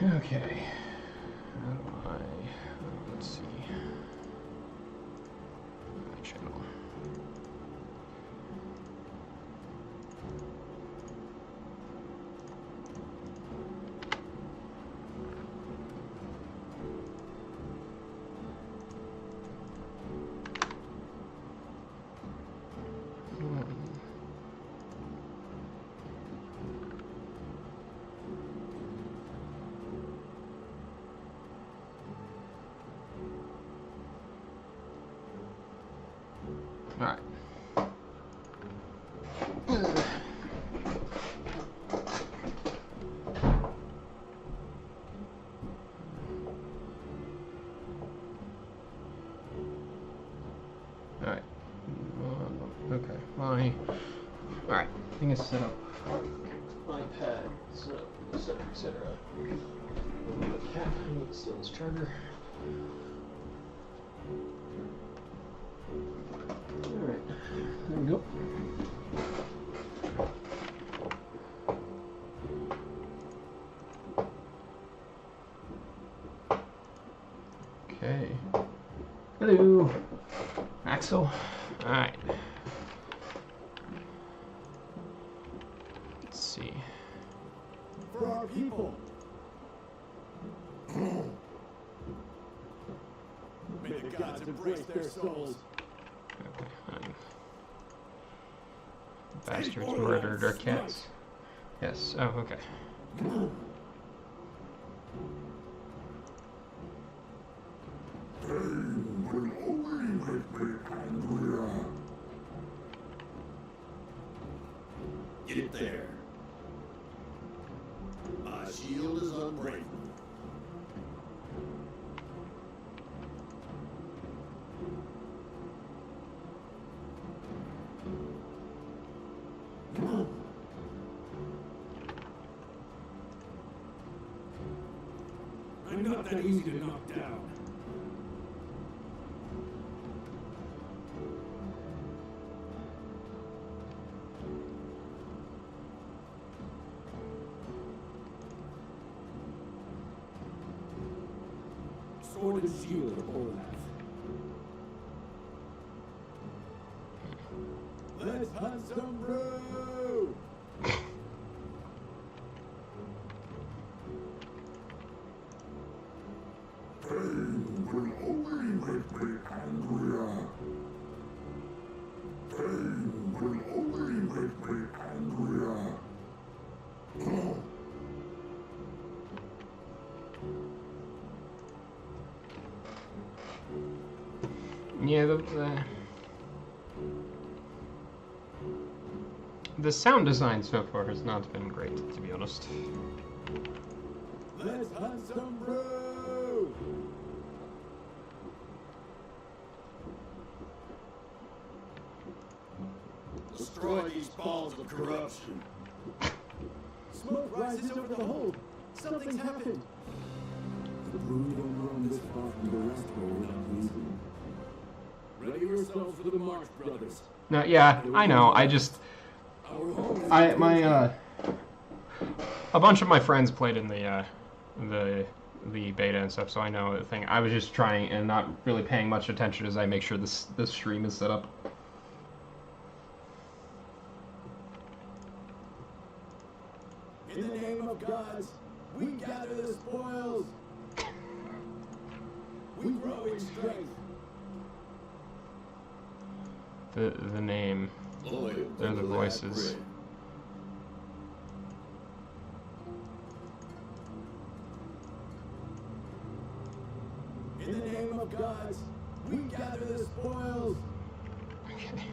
Okay. How do I... let's see. Channel. Alright. Alright. Okay. Alright. I think it's set up. iPad, so etc. etc. Cat, I need to steal this charger. Alright, there we go. Okay. Hello, Axel. Alright. Let's see. For our people. May the gods embrace their souls. Okay, bastards murdered our cats. Yes, oh, okay. Pain will only make me angrier. Get there. My shield is unbreakable. I'm not that easy to knock down. Sword and shield of Olaf. Let's hunt some brew! Pain will only make me angrier. Pain will only make me angrier. Yeah, the sound design so far has not been great, to be honest. Let's hunt some brew! Destroy these balls of corruption. Smoke rises over the hold. Something's happened. The brood don't run this far from the rest hole without reason. Ready yourselves for the march, brothers. No, yeah, I know. I just, a bunch of my friends played in the beta and stuff, so I know the thing. I was just trying and not really paying much attention as I make sure this stream is set up. In the name of gods, we gather the spoils. We grow in strength. The name. They're the voices. In the name of gods, we gather the spoils. Okay.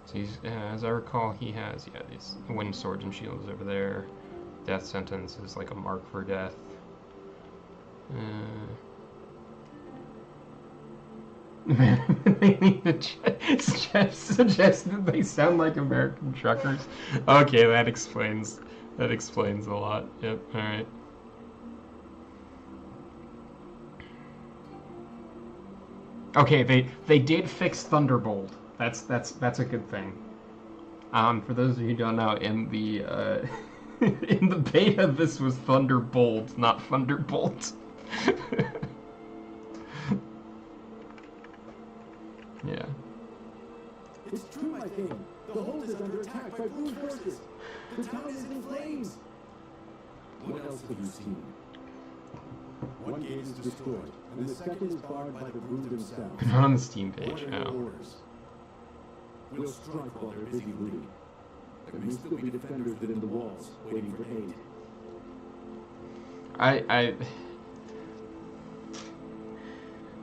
So he's, as I recall, he has, yeah, these wind swords and shields over there. Death sentence is like a mark for death. They need to suggest that they sound like American truckers. Okay, that explains a lot. Yep. All right. Okay, they did fix Thunderbolt. That's a good thing. For those of you who don't know, in the In the beta, this was Thunderbolt, not Thunderbolt. Yeah. It's true, my king. The hold is under attack by blue forces. The town is in flames. What else have you seen? One gate is destroyed, and the second is barred by the brood themselves. Not on the Steam page. What are your Oh. orders? We'll strike while they're busy looting. There may still be defenders within the walls, waiting for aid.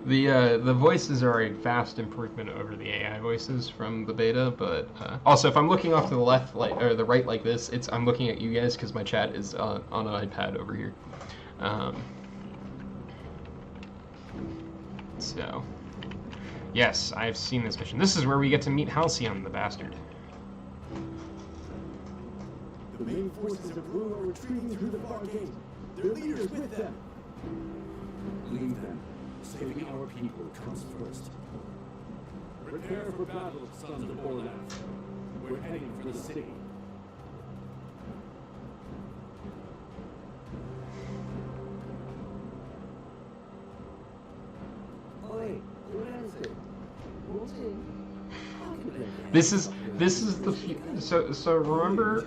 The voices are a vast improvement over the AI voices from the beta, but also if I'm looking off to the left or the right like this, I'm looking at you guys because my chat is on an iPad over here. So, yes, I've seen this mission. This is where we get to meet Halcyon, the bastard. The main forces of Brew are retreating through the far gate. Their leaders with them. Leave them. Saving our people comes first. Prepare for battle, sons of Orlando. We're heading for the city. This is the so remember.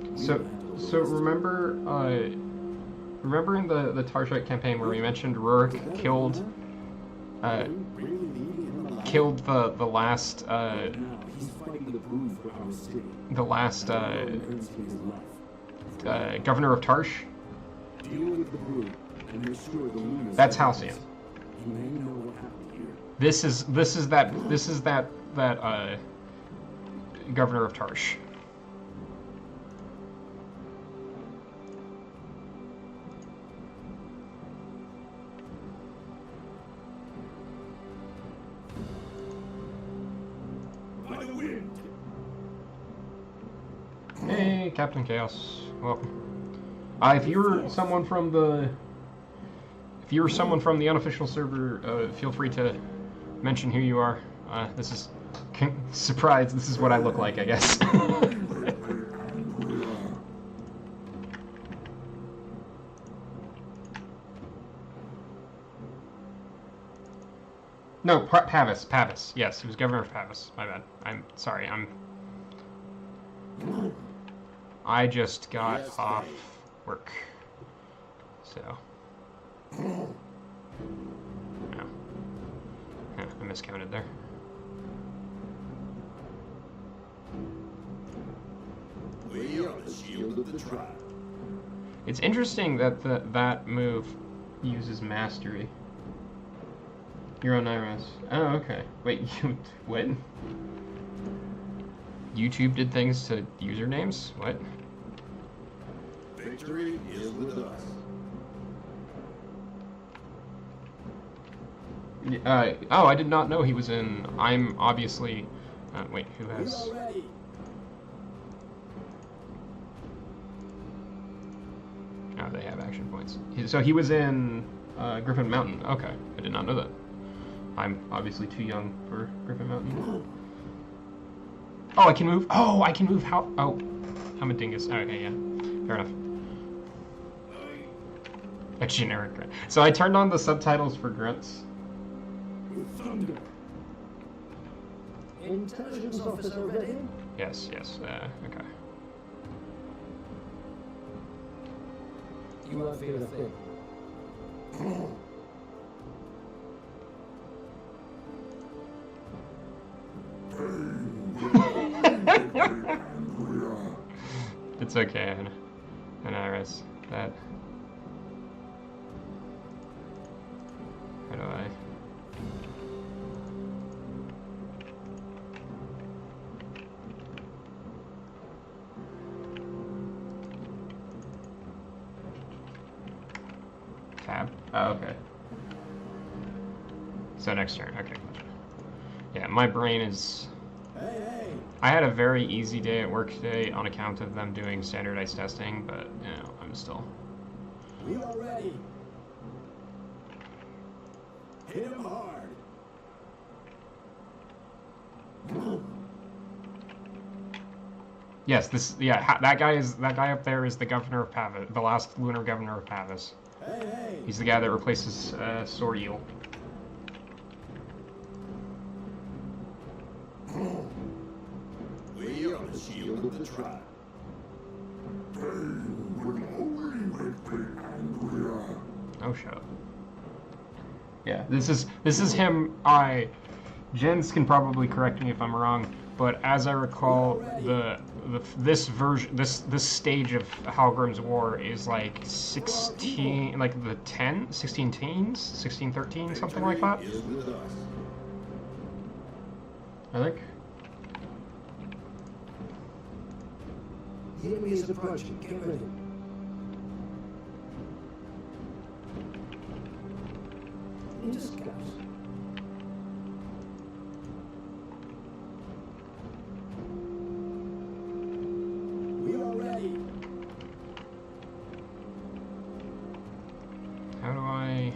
So remember in the Tarshite campaign where we mentioned Rurik killed the last governor of Tarsh. That's Halcyon. This is that governor of Tarsh. Hey, Captain Chaos, welcome. If you're someone from the unofficial server, feel free to mention who you are. This is surprise. This is what I look like, I guess. No, Pavis. Yes, he was governor of Pavis. My bad. I'm sorry. I just got off work, so no. I miscounted there. We are the shield of the tribe. It's interesting that that move uses mastery. You're on Iris. Oh, okay. Wait, what? YouTube did things to usernames? What? Victory is with us. Oh, I did not know he was in. I'm obviously. Wait, who has? Oh, they have action points. So he was in Griffin Mountain. Okay, I did not know that. I'm obviously too young for Griffin Mountain. Oh, I can move. Oh, I can move. How? Oh, I'm a dingus. Okay, yeah, fair enough. A generic grunt. So I turned on the subtitles for grunts. Thunder. Intelligence officer ready? Yes. Okay. You won't feel a thing. It's okay, and Iris. That. How do I? Tab? Oh, okay. So next turn. Okay, gotcha. Yeah, my brain is... Hey. I had a very easy day at work today on account of them doing standardized testing, but, you know, I'm still... We are ready. Hit him hard. Yes, that guy up there is the governor of Pavis, the last lunar governor of Pavis. Hey! He's the guy that replaces Soriel. We are the shield of the tribe. Pain will only make me angrier. Oh, shut up. Yeah, this is him. Jens can probably correct me if I'm wrong, but as I recall, this stage of Halgrim's War is like 16, like the 16 teens, 1613, something like that. I think. The enemy is approaching. Get ready. Into scouts. We are ready. How do I?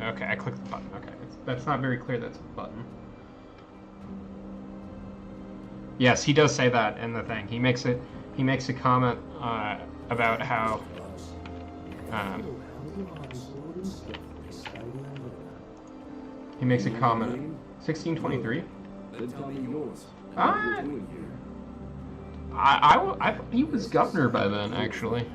Okay, I clicked the button. Okay, that's not very clear. That's a button. Yes, he does say that in the thing. He makes a comment about how. He makes a comment. 1623. I he was governor by then, actually.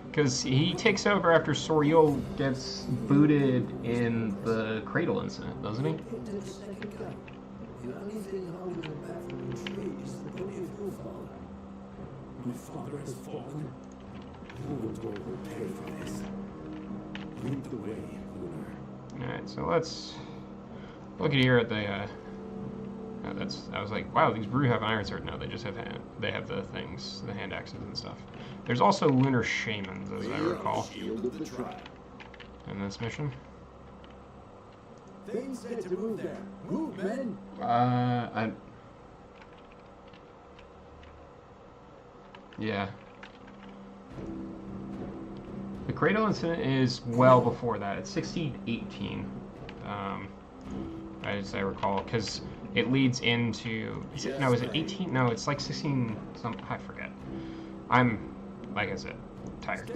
Because he takes over after Soriel gets booted in the Cradle incident, doesn't he? The only thing holding him back from retreat is the body of your father. My father has fallen. Your daughter will pay for this. Lead the way, Lunar. Alright, so let's look at here at the I was like, wow, these brew have iron sword. No, they just have they have the things, the hand axes and stuff. There's also lunar shamans, as I recall, in this mission. Things said to move there. Move, men! Yeah. The Cradle incident is well before that. It's 1618, as I recall, because it leads into. Is it 18? No, it's like 16. I forget. I'm, like I said, tired.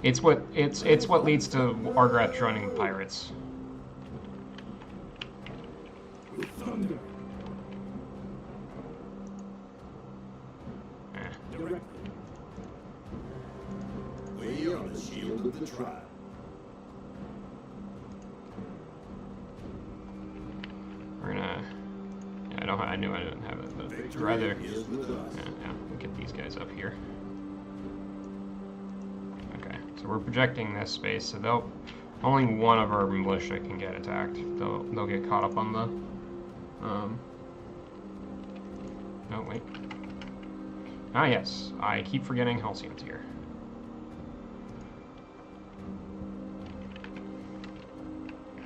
It's what leads to Argrath joining the pirates. Thunder. We are the shield of the tribe. We're gonna. Yeah, I knew I didn't have it, but I'd rather. Yeah, we'll get these guys up here. Okay, so we're projecting this space, so only one of our militia can get attacked. They'll get caught up on the. No, wait. Ah, yes. I keep forgetting Halcyon's here.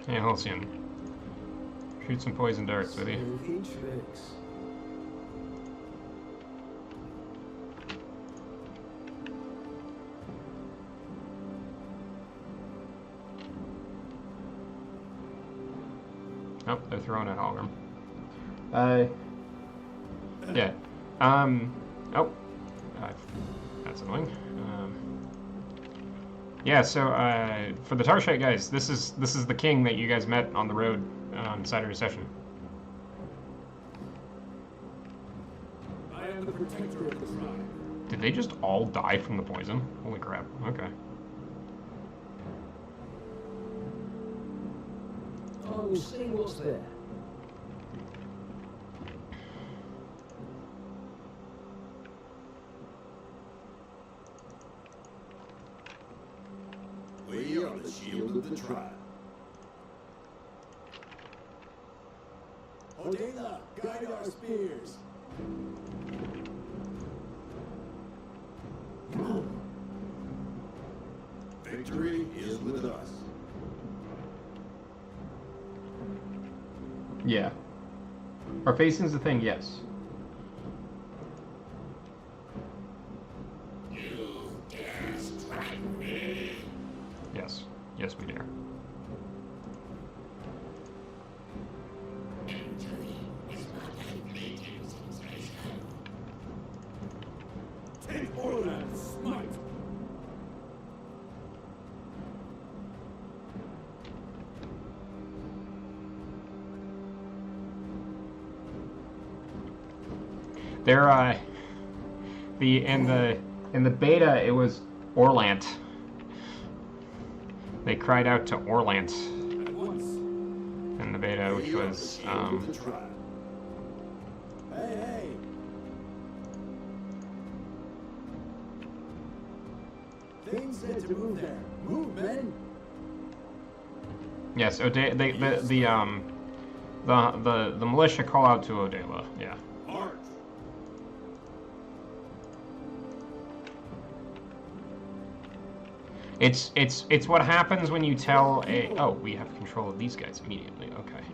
Hey, Halcyon. Shoot some poison darts with you. Oh, they're throwing at Halgrim. Yeah. Oh. That's annoying. Yeah, so, for the Tarshite guys, this is the king that you guys met on the road on Saturday session. I am the protector of the tribe. Did they just all die from the poison? Holy crap. Okay. Oh, see what's there. We are the shield of the tribe. Odela, guide our spears. Victory is with us. Yeah. Are facing's the thing? Yes. You dare strike me? Yes. Yes, we dare. They're in the beta it was Orlant. They cried out to Orlant in the beta, which was Hey. Things said to move there. Move, men. yes. The militia call out to Odela. Yeah. March. It's what happens when you tell a... Oh, we have control of these guys immediately. Okay.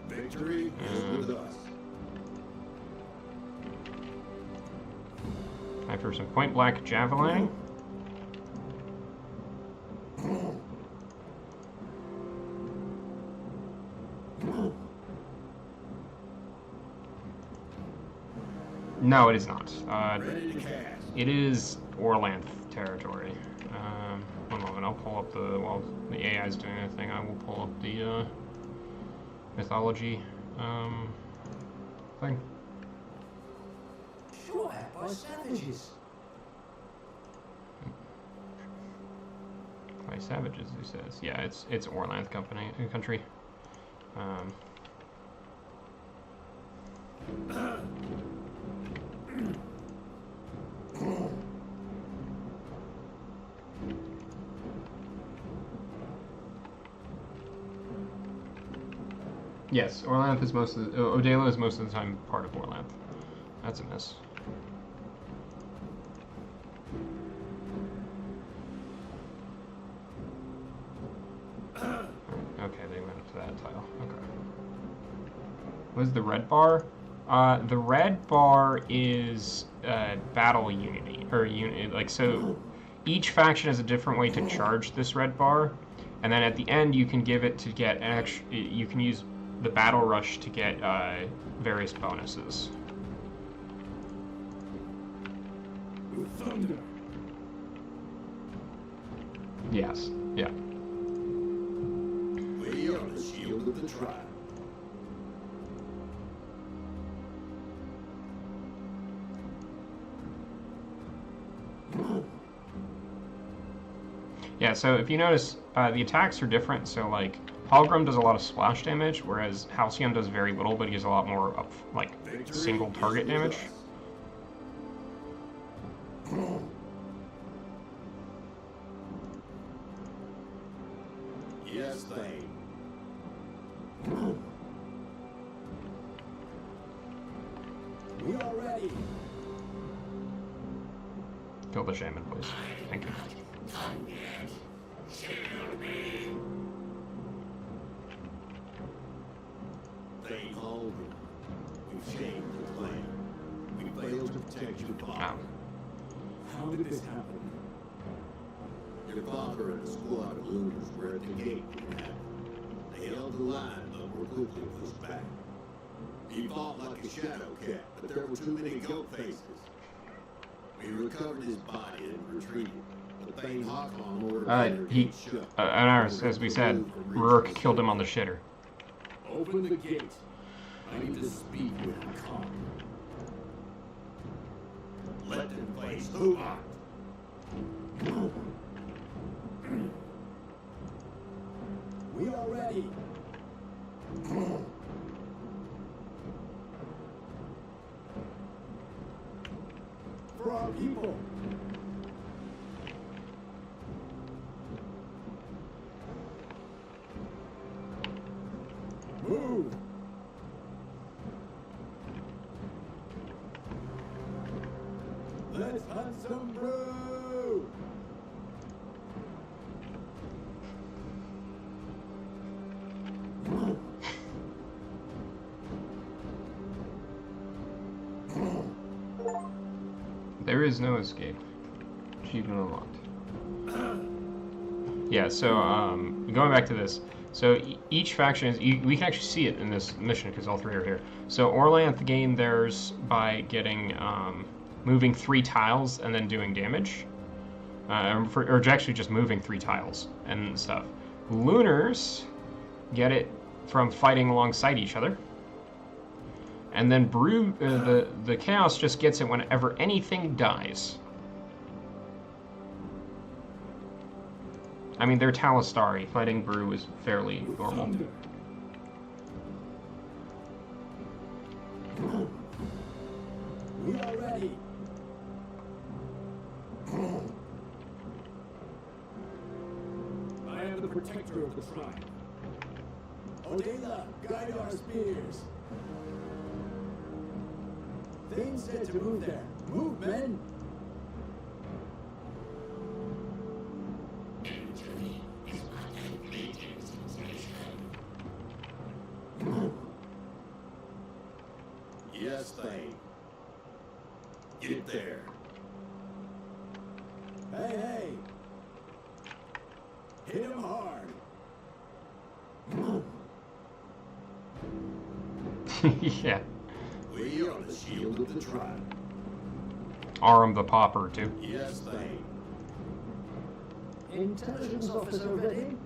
Victory is with us. Time for some point blank javelin. No, it is not. Ready to cast. It is Orlanth territory. One moment, I'll pull up the... While the AI is doing anything, I will pull up the mythology thing. Shot at by savages. By savages, he says. Yeah, it's Orlanth country. Yes, Orlanth is most of the... Odela is most of the time part of Orlanth. That's a miss. Okay, they went to that tile. Okay. What is the red bar? The red bar is battle unity, or like so. Each faction has a different way to charge this red bar, and then at the end you can give it to get an extra. You can use the battle rush to get various bonuses. Thunder. Yes. Yeah. We are the shield of the tribe. Yeah, so if you notice, the attacks are different. So, like, Hallgrim does a lot of splash damage, whereas Halcyon does very little, but he has a lot more, single target damage. Yes, Thane. We are ready. Kill the shaman, please. Thank you. Thane Hallgrim, we've shamed the clan. We failed to protect your father. Wow. How did this happen? Your father and a squad of looters were at the gate when it happened. They held the line, but were quickly pushed back. He fought like a shadow cat, but there were too many goat faces. We recovered his body and retreated. But Thane Hakon ordered Vader to get shut. As we said, Rurik killed him on the shitter. Open the gate. I need to speak with Khan. Let them face Huat. We are ready. For our people. Move. Let's hunt some brew. There is no escape. Achievement unlocked. Yeah, so going back to this, so each faction is, we can actually see it in this mission because all three are here. So Orlanth gained theirs by getting moving 3 tiles and then doing damage, or actually just moving 3 tiles and stuff. Lunars get it from fighting alongside each other. And then the Chaos just gets it whenever anything dies. I mean, they're Talistari. Fighting Brew is fairly normal. We are ready. I am the protector of the shrine. Odela, guide our spears. Things said to move there. Move, men! Yes, Thane. Get there. Hey, hey! Hit him hard! Yeah. We are the shield of the tribe. Aram the Pauper, too. Yes, Thane. Intelligence officer ready?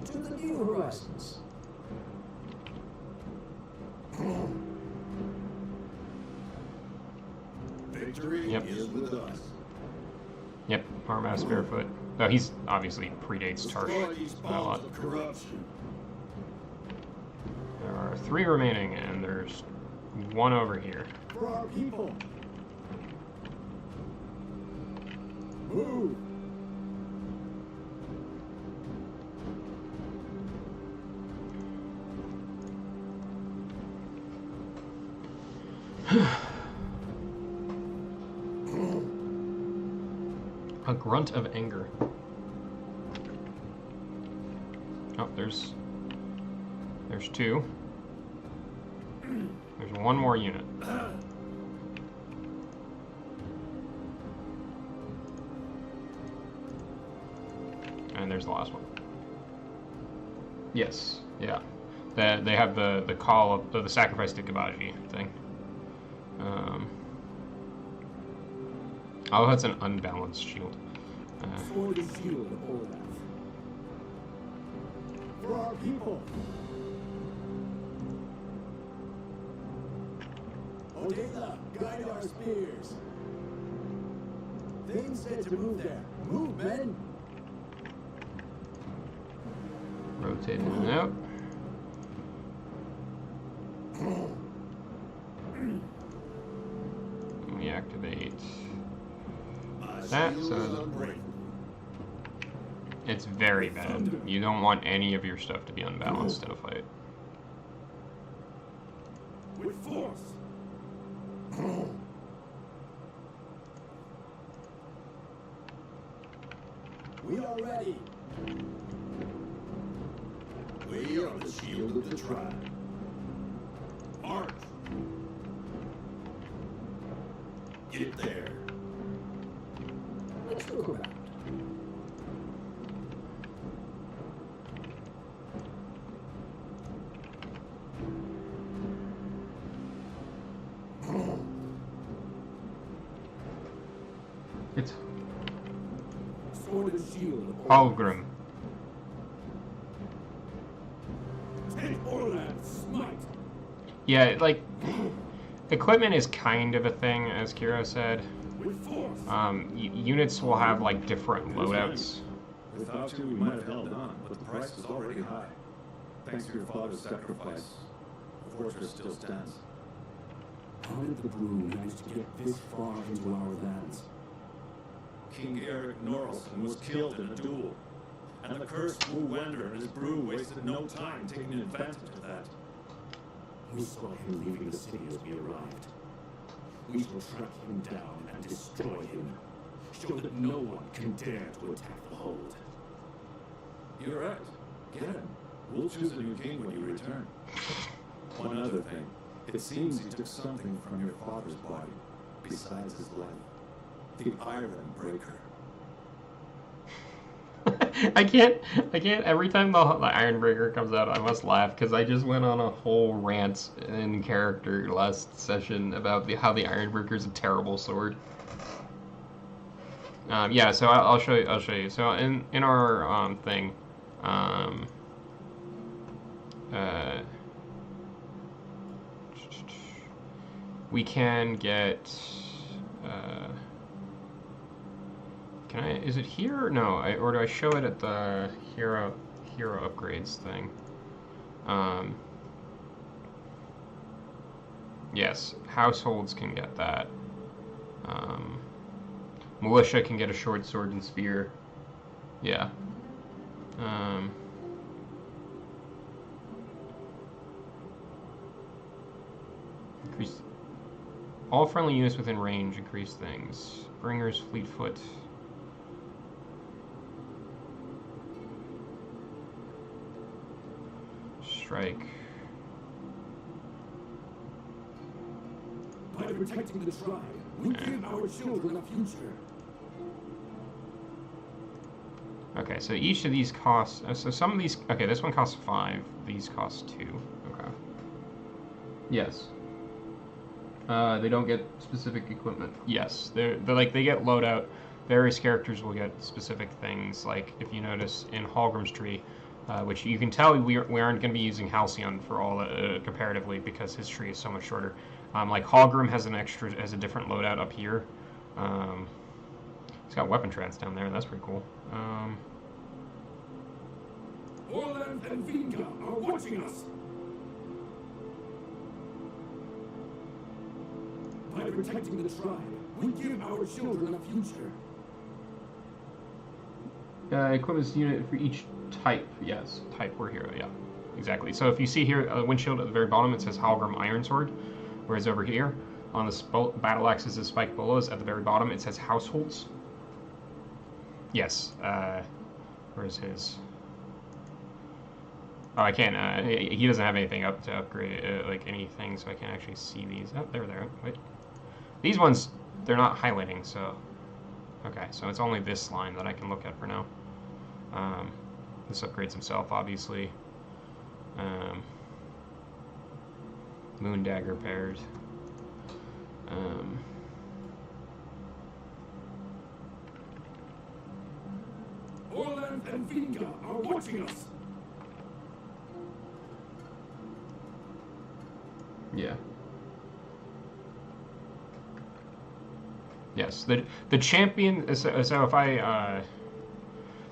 To the new horizons. Victory Yep. is with us. Yep, Armas Barefoot. Though he's obviously predates Destroy Tarsh these by a lot. balls of corruption. There are 3 remaining, and there's 1 over here. For our people. Move. A grunt of anger. Oh, there's 2. There's 1 more unit. And there's the last one. Yes, yeah. They have the call of the sacrifice to Kabaji thing. Oh, that's an unbalanced shield. Sword and shield of Olaf. For our people. Odela, guide our spears. Things said to move there. Move, men. Rotating out. We activate that, so it's very bad. You don't want any of your stuff to be unbalanced in a fight. With force. We are ready. We are the shield of the tribe. March. Get there. Let's look around. It's Sword and shield of Hallgrim. Take Orland's smite. Yeah, like, equipment is kind of a thing, as Kira said. With force. Units will have, like, different loadouts. Without you, we might have held on, but the price was already high. Thanks to your father's sacrifice, the fortress still stands. How did the brew manage to get this far into our lands? King Eric Norrelson was killed in a duel, and the cursed Wu Wender and his brew wasted no time taking advantage of that. We saw him leaving the city as we arrived. We shall track him down and destroy him. Show that no one can dare to attack the hold. You're right. Get him. We'll choose a new king when you return. One other thing. It seems he took something from your father's body, besides his life. The Iron Breaker. I can't, every time the Ironbreaker comes out, I must laugh, because I just went on a whole rant in character last session about how the Ironbreaker is a terrible sword. Yeah, so I'll show you. So in our thing, We can get. Can I? Is it here? No. Or do I show it at the hero upgrades thing? Yes, households can get that. Militia can get a short sword and spear. Yeah. Increase all friendly units within range. Increase things. Bringers, Fleetfoot. Strike. By protecting the tribe, we give our children a future. Okay, so each of these costs. So some of these. Okay, this one costs 5. These cost 2. Okay. Yes. They don't get specific equipment. Yes, they're like they get loadout. Various characters will get specific things. Like if you notice in Hallgrim's tree, which you can tell we aren't going to be using Halcyon for all comparatively because his tree is so much shorter. Like Hallgrim has a different loadout up here. He's got weapon trans down there. That's pretty cool. Orland and Vinga are watching us. By protecting the tribe, we give our children a future. Equipment unit for each type. Yes, type. We're here. Yeah, exactly. So if you see here, windshield at the very bottom, it says Hallgrim Iron Sword. Whereas over here, on the battle axes of spiked bolas, at the very bottom, it says households. Yes. Where's his? Oh, I can't. He doesn't have anything up to upgrade, like anything, so I can't actually see these. Oh, they're there. Wait. These ones, they're not highlighting, so. Okay, so it's only this line that I can look at for now. This upgrades himself, obviously. Moon Dagger paired. Orland and Vinga are watching us. Yeah. Yes, the champion. So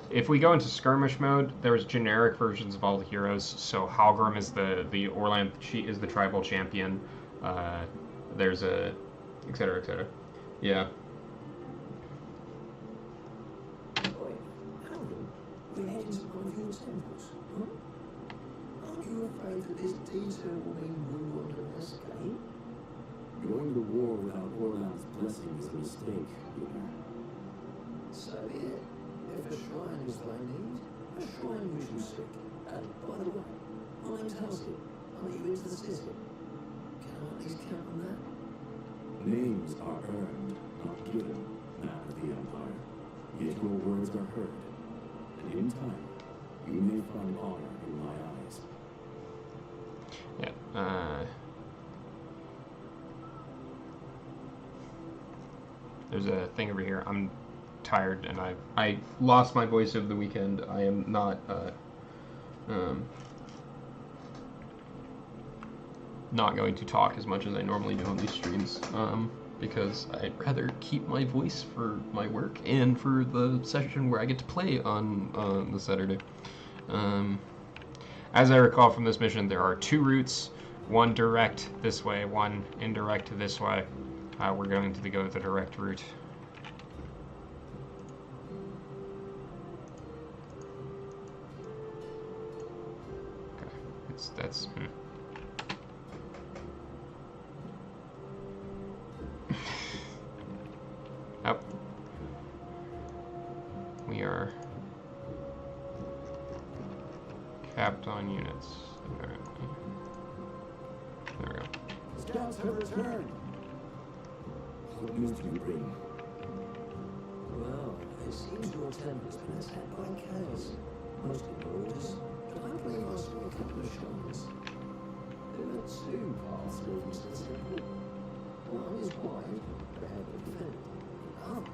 if we go into skirmish mode, there's generic versions of all the heroes. So Hallgrim is the Orland. She is the tribal champion. There's a, etc. etc. Yeah. Boy, Howden, we're heading to confused temples. Huh? Aren't you afraid that this detour will mean we want an escape? Going to war without Orland's blessing is a mistake, Peter. So be it. If a shrine is thy need, a shrine we shall seek. And by the way, my name's Halsey. Aren't you into the system? Can I at least count on that? Names are earned, not given, man of the Empire. Yet your words are heard, and in time, you may find honor in my eyes. Yeah. There's a thing over here. I'm tired, and I lost my voice over the weekend. I am not not going to talk as much as I normally do on these streams, because I'd rather keep my voice for my work and for the session where I get to play on the Saturday. As I recall from this mission, there are 2 routes, one direct this way, one indirect this way. We're going to go the direct route. Okay, that's. Oh. We are capped on units, apparently. There we go. Scouts have returned. What news do you bring? Well, it seems your temple's been attacked by chaos. Mostly borders, but I believe I saw a couple of shrines. There are 2 paths leading to the temple. One is wide, but heavily defended. The other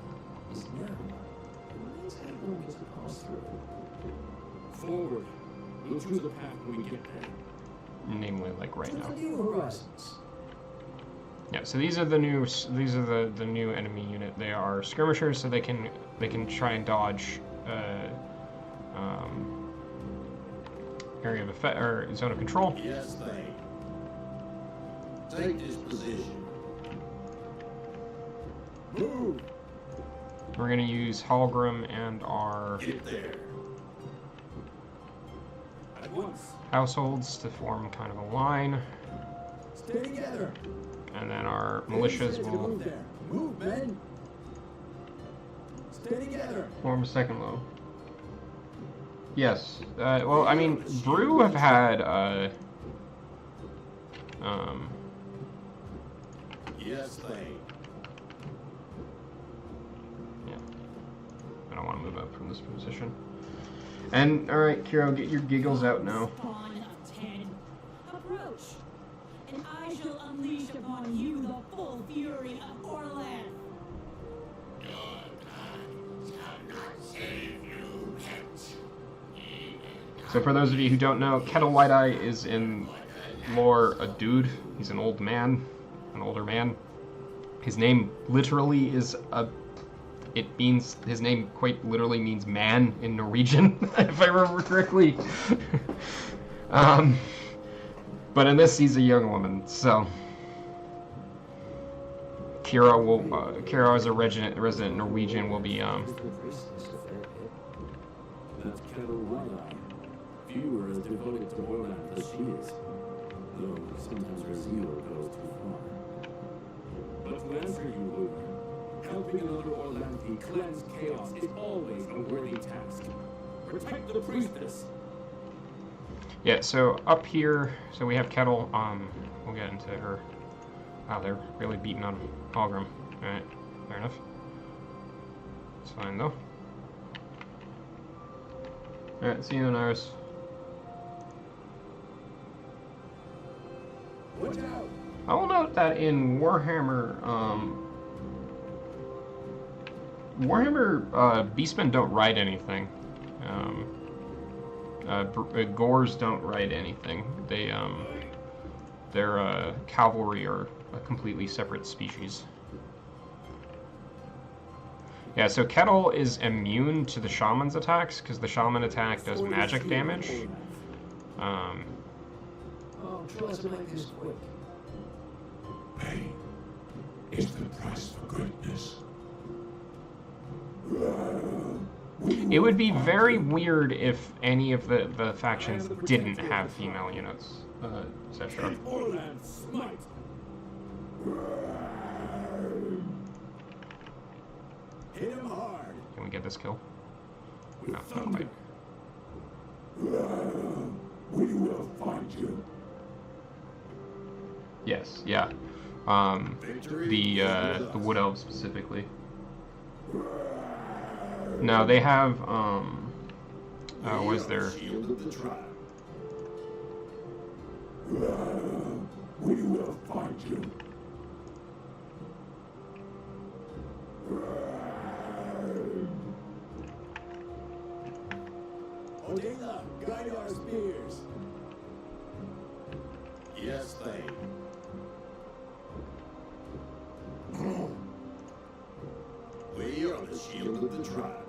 is narrow. It may take longer to pass through. Forward. We'll choose a path when we get there. namely like right now. New horizons. Yeah, so these are the new the new enemy unit. They are skirmishers, so they can try and dodge area of effect or zone of control. Yes, they. Take this position. Move. We're gonna use Hallgrim and our Get there. At once. households to form kind of a line, Stay together. and then our militias will Move there. Move, men. Stay together. form a second low. Yes. Well, I mean, Brew have had Yes, they. yeah. I don't want to move up from this position. And all right, Kiro, get your giggles out now. Spawn of 10. Approach, and I shall unleash upon you the full fury of Orlan. So for those of you who don't know, Kettle White-Eye is in lore a dude. He's an old man, an older man. His name literally is his name quite literally means man in Norwegian, if I remember correctly. But in this, he's a young woman, so Kira as a resident Norwegian will be That's Kettle White-Eye. Few are as devoted to Orlan as she is, though sometimes her zeal goes too far. But to answer you, Luke, helping another Orlanthi cleanse chaos is always a worthy task. Protect the priestess. Yeah, so up here, so we have Kettle, we'll get into her. Wow, they're really beating on Hallgrim. Alright, fair enough. It's fine though. Alright, see you in Iris. Watch out. I will note that in Warhammer, beastmen don't ride anything. Gores don't ride anything. Their cavalry are a completely separate species. Yeah, so Kettle is immune to the shaman's attacks because the shaman attack does magic damage. I'll try to make this quick. Pain is the price for greatness. It would be very weird if any of the factions didn't have female units, etc. Orlan smite. Hit him hard. Can we get this kill? With No, not thunder. quite. We will find you. Yes, yeah. The Wood Elves specifically. No, they have what is their Shield of the tribe. We will find you. Odela, guide our spears. Yes, they. We are the shield of the tribe.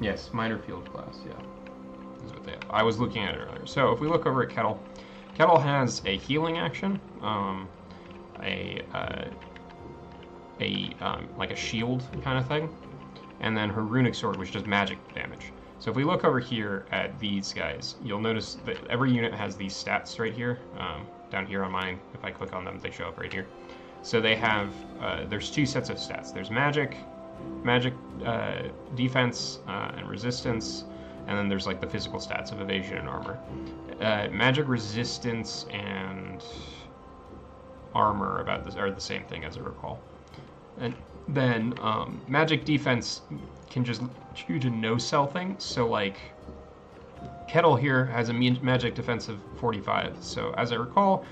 yes, minor field class, yeah. Is what they have. I was looking at it earlier. So if we look over at Kettle, Kettle has a healing action, like a shield kind of thing, and then her runic sword, which does magic damage. So if we look over here at these guys, you'll notice that every unit has these stats right here. Down here on mine, if I click on them, they show up right here. So they have, there's two sets of stats. There's magic defense and resistance, and then there's like the physical stats of evasion and armor. Magic resistance and armor are the same thing, as I recall. And then magic defense can just choose a no-sell thing. So like Kettle here has a magic defense of 45. So as I recall,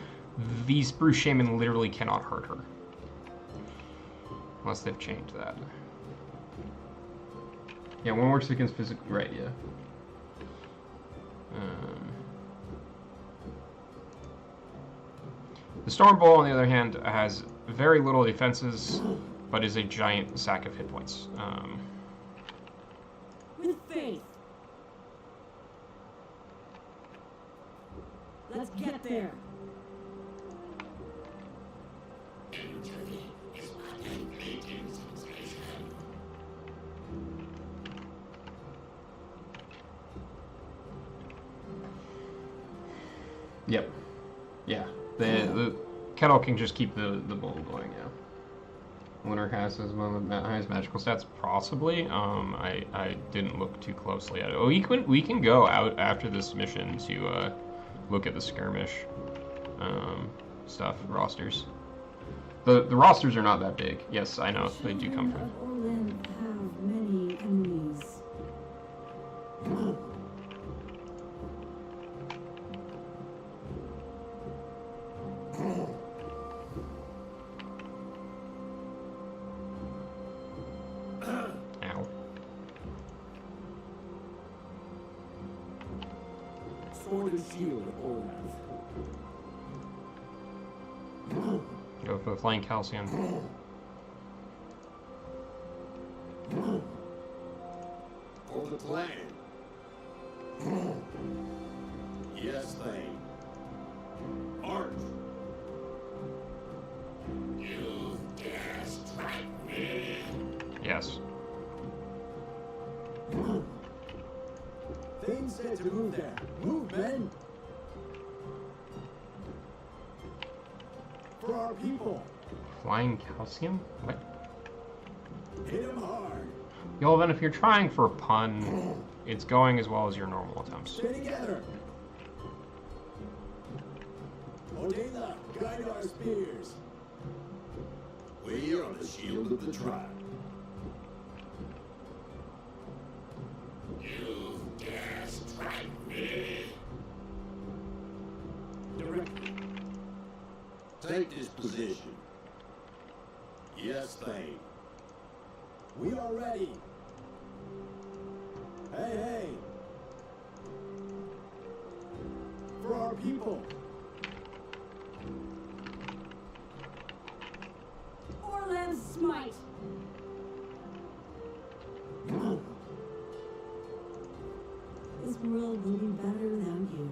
these Bruce Shaman literally cannot hurt her. Unless they've changed that. Yeah, one works against physical. Right, yeah. The Storm Bowl, on the other hand, has very little defenses, but is a giant sack of hit points. With faith. Let's get there. Yep. Yeah. The Kettle can just keep the bowl going, yeah. Winter has as one of the highest magical stats, possibly. I didn't look too closely at it. Oh, we can go out after this mission to look at the skirmish stuff, rosters. The rosters are not that big. Yes, I know, they do come from. Orlan have many enemies. Ow. Sword and shield of Olaf. Go for the flying calcium. For the clan. Yes, Thane. Art. You dare strike me? Yes. Thane said to move there. Move, men! For our people. Flying calcium? What? Hit him hard. Yo, then if you're trying for a pun, it's going as well as your normal attempts. Stay together. Odela, guide our spears. We are the shield of the tribe. You dare strike me? Directly. Take this position. Yes, Thane. We are ready. Hey, hey. For our people. Orlan's smite. This world will be better than you.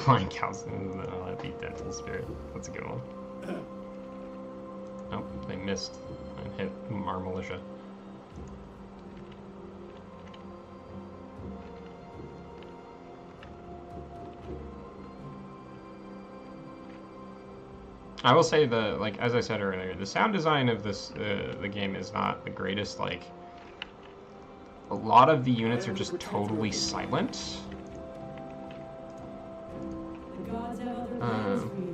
Flying calcium, that'd be dental spirit. That's a good one. Oh, they missed and hit our militia. I will say like as I said earlier, the sound design of this the game is not the greatest. Like a lot of the units are just totally silent. The gods have other plans for you.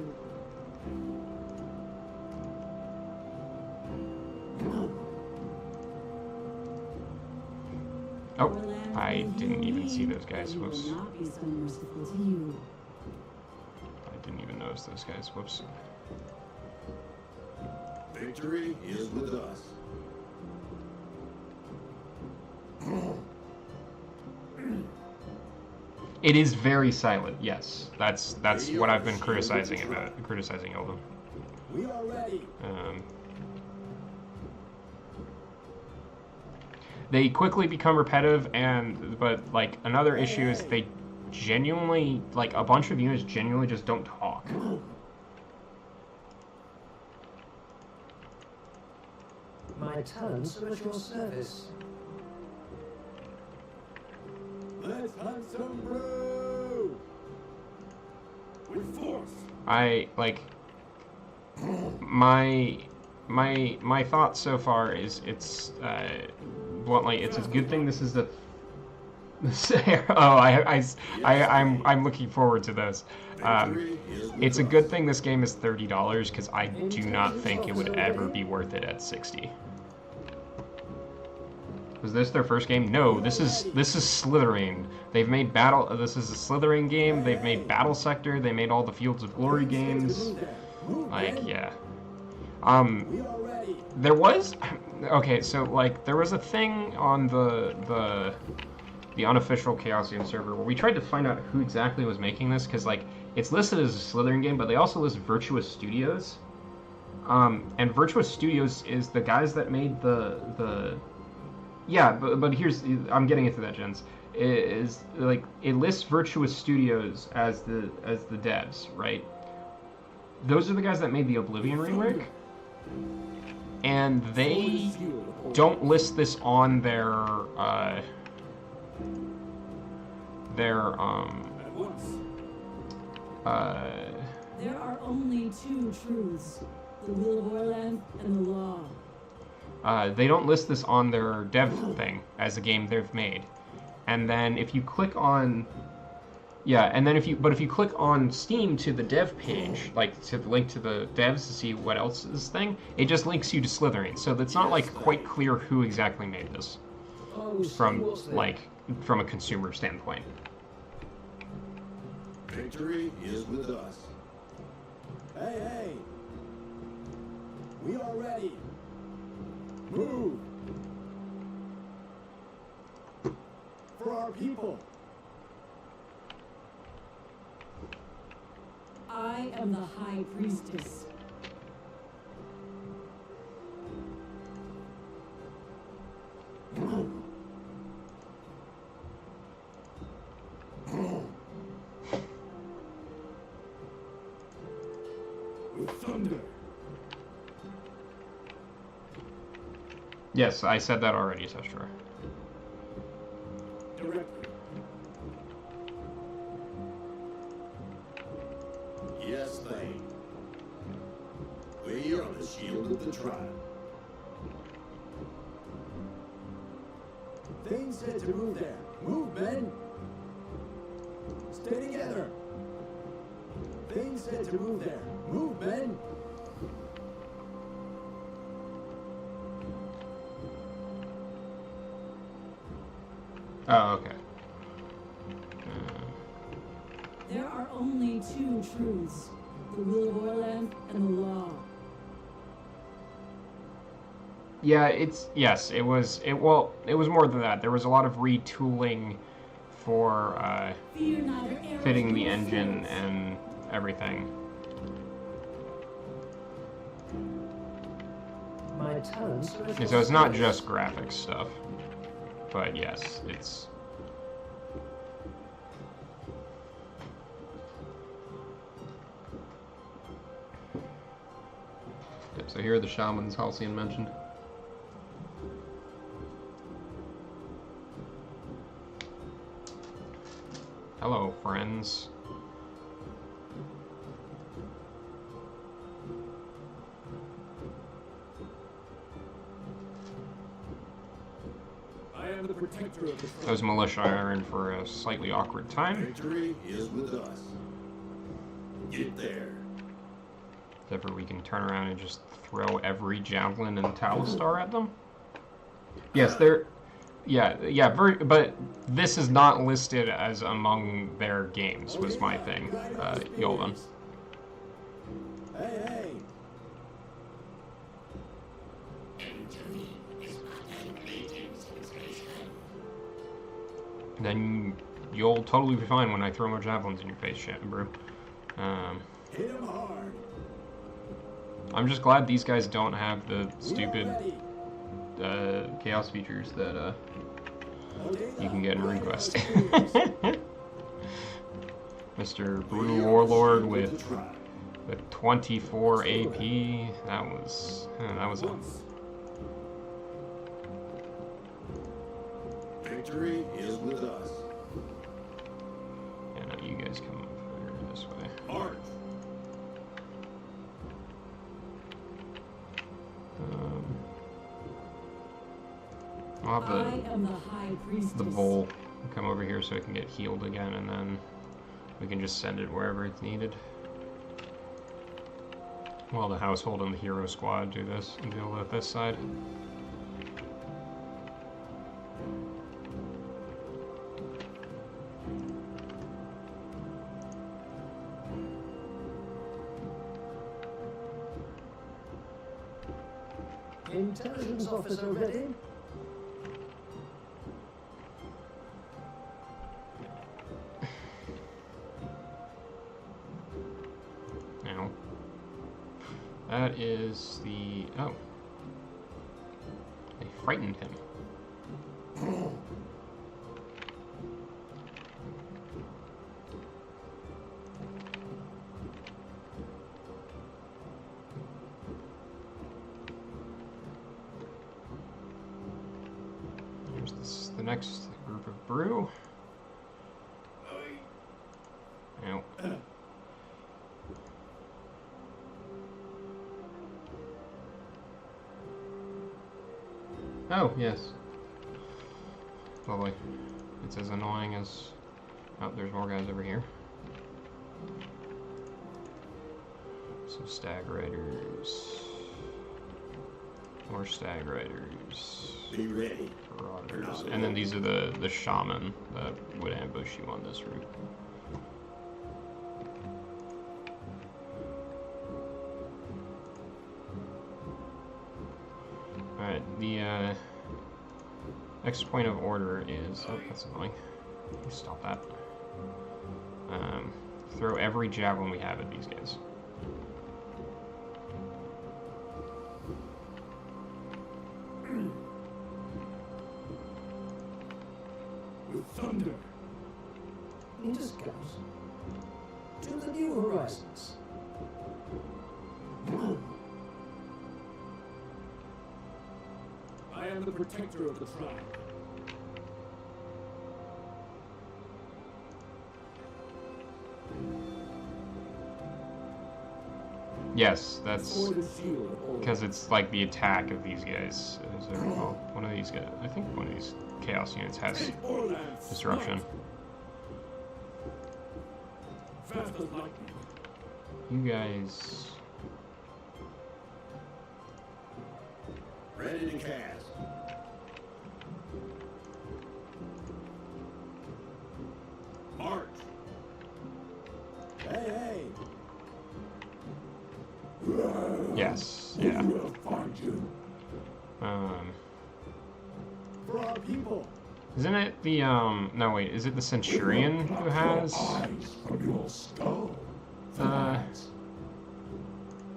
Oh, Orlan I will didn't heal even see me, those guys. but he Whoops. will not be so merciful to you. I didn't even notice those guys. Whoops. Victory is with us. It is very silent. Yes, that's what I've been criticizing Eldon. We are ready. They quickly become repetitive, but like another issue is they genuinely, like a bunch of units genuinely just don't talk. My talents are at your service. Let's hunt some brew. With force. I like my thought so far is it's bluntly it's a good thing this is the I'm looking forward to those. It's a good thing this game is $30 because I do not think it would ever be worth it at 60. Was this their first game? No, this is Slytherin. They've made Battle. This is a Slytherin game. They've made Battle Sector. They made all the Fields of Glory games. Like, yeah. There was, okay, so like there was a thing on the unofficial Chaosium server where we tried to find out who exactly was making this, because like it's listed as a Slytherin game, but they also list Virtuous Studios. And Virtuous Studios is the guys that made the yeah, but here's, I'm getting into that, gents. Is like it lists Virtuous Studios as the devs, right? Those are the guys that made the Oblivion remake, and they don't list this on their there are only two truths: the will of Orland and the law. They don't list this on their dev thing as a game they've made. And then if you click on, yeah, and then if you click on Steam to the dev page, like to the link to the devs to see what else is thing, it just links you to Slytherin. So it's not like quite clear who exactly made this from a consumer standpoint. Victory is with us. Hey! We are ready. Move! For our people. I am the High Priestess. With thunder. Yes, I said that already, Sestra. Directly. Yes, Thane. We are the shield of the tribe. Thane said to move there. Move, men! Stay together! Thane said to move there. Move, men! Oh, okay. There are only two truths: the will of Orland and the law. Yeah, it was more than that. There was a lot of retooling for fitting the engine and everything. My talents are So it's not just graphics stuff, but yes, it's. Yep, so here are the shamans Halcyon mentioned. Hello, friends. I am the protector of the tribe. Those militia are in for a slightly awkward time. Victory is with us. Get there. If ever we can turn around and just throw every javelin and Talistar at them. Yes, they're. But this is not listed as among their games, was my thing, Yolan. Hey! Then you'll totally be fine when I throw more javelins in your face, bro. Hit him hard. I'm just glad these guys don't have the stupid chaos features that you can get in Runequest. Mr. Brew Warlord with 24 AP. That was a. Victory is with us. Yeah, no, you guys come over this way. Art. I'll have I am the High Priestess. the bowl come over here so it can get healed again, and then we can just send it wherever it's needed. While the household and the hero squad do this and deal with this side. Intelligence officer ready? Now, that is the... oh. They frightened him. Here's the next group of brew. Ow. Oh, yes. Lovely. It's as annoying as... oh, there's more guys over here. Some stag riders. More stag riders. Be ready. Marauders. And then these are the shaman that would ambush you on this route. Alright, the next point of order is... oh, that's annoying. Please stop that. Throw every javelin we have at these guys. With thunder. Need a scout. To the new horizons. I am the protector of the tribe. Yes, that's For the shield of all. because it's like the attack of these guys. As I recall, one of these guys, I think one of these chaos units has Take Orland's disruption. smite. Fast as lightning. You guys, Ready to cast. March. Hey, yes, hey. yeah. We'll find you. For our people. Isn't it the no wait, is it the Centurion who has Eyes from your skull. the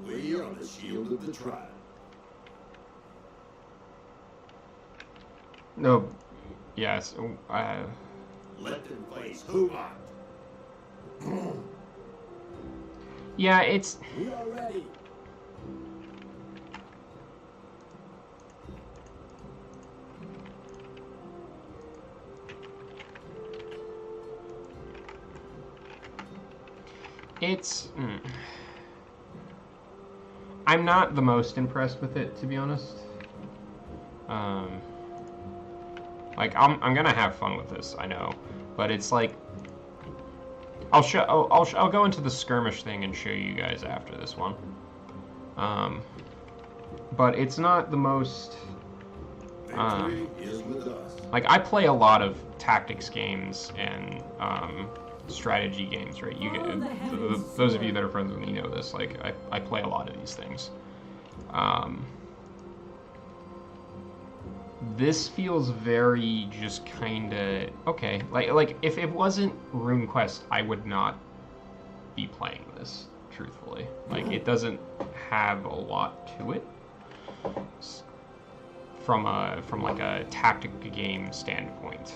We are the shield of the tribe. no, yes, Let them face Hoover. yeah, it's We are ready. I'm not the most impressed with it, to be honest. Like I'm gonna have fun with this, I know, but it's like I'll go into the skirmish thing and show you guys after this one. But it's not the most. Victory is with us. Like, I play a lot of tactics games and strategy games, right? You get, those of you that are friends with me know this. Like, I play a lot of these things. This feels very just kind of okay. Like if it wasn't RuneQuest, I would not be playing this. Truthfully, like it doesn't have a lot to it. From like a tactic game standpoint.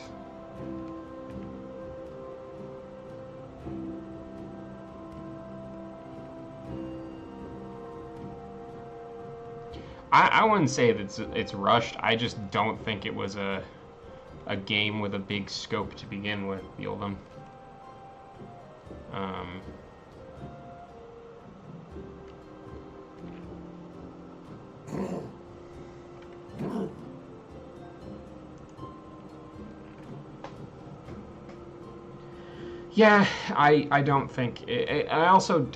I wouldn't say that it's rushed. I just don't think it was a game with a big scope to begin with, Yildim. Yeah, I don't think... I also...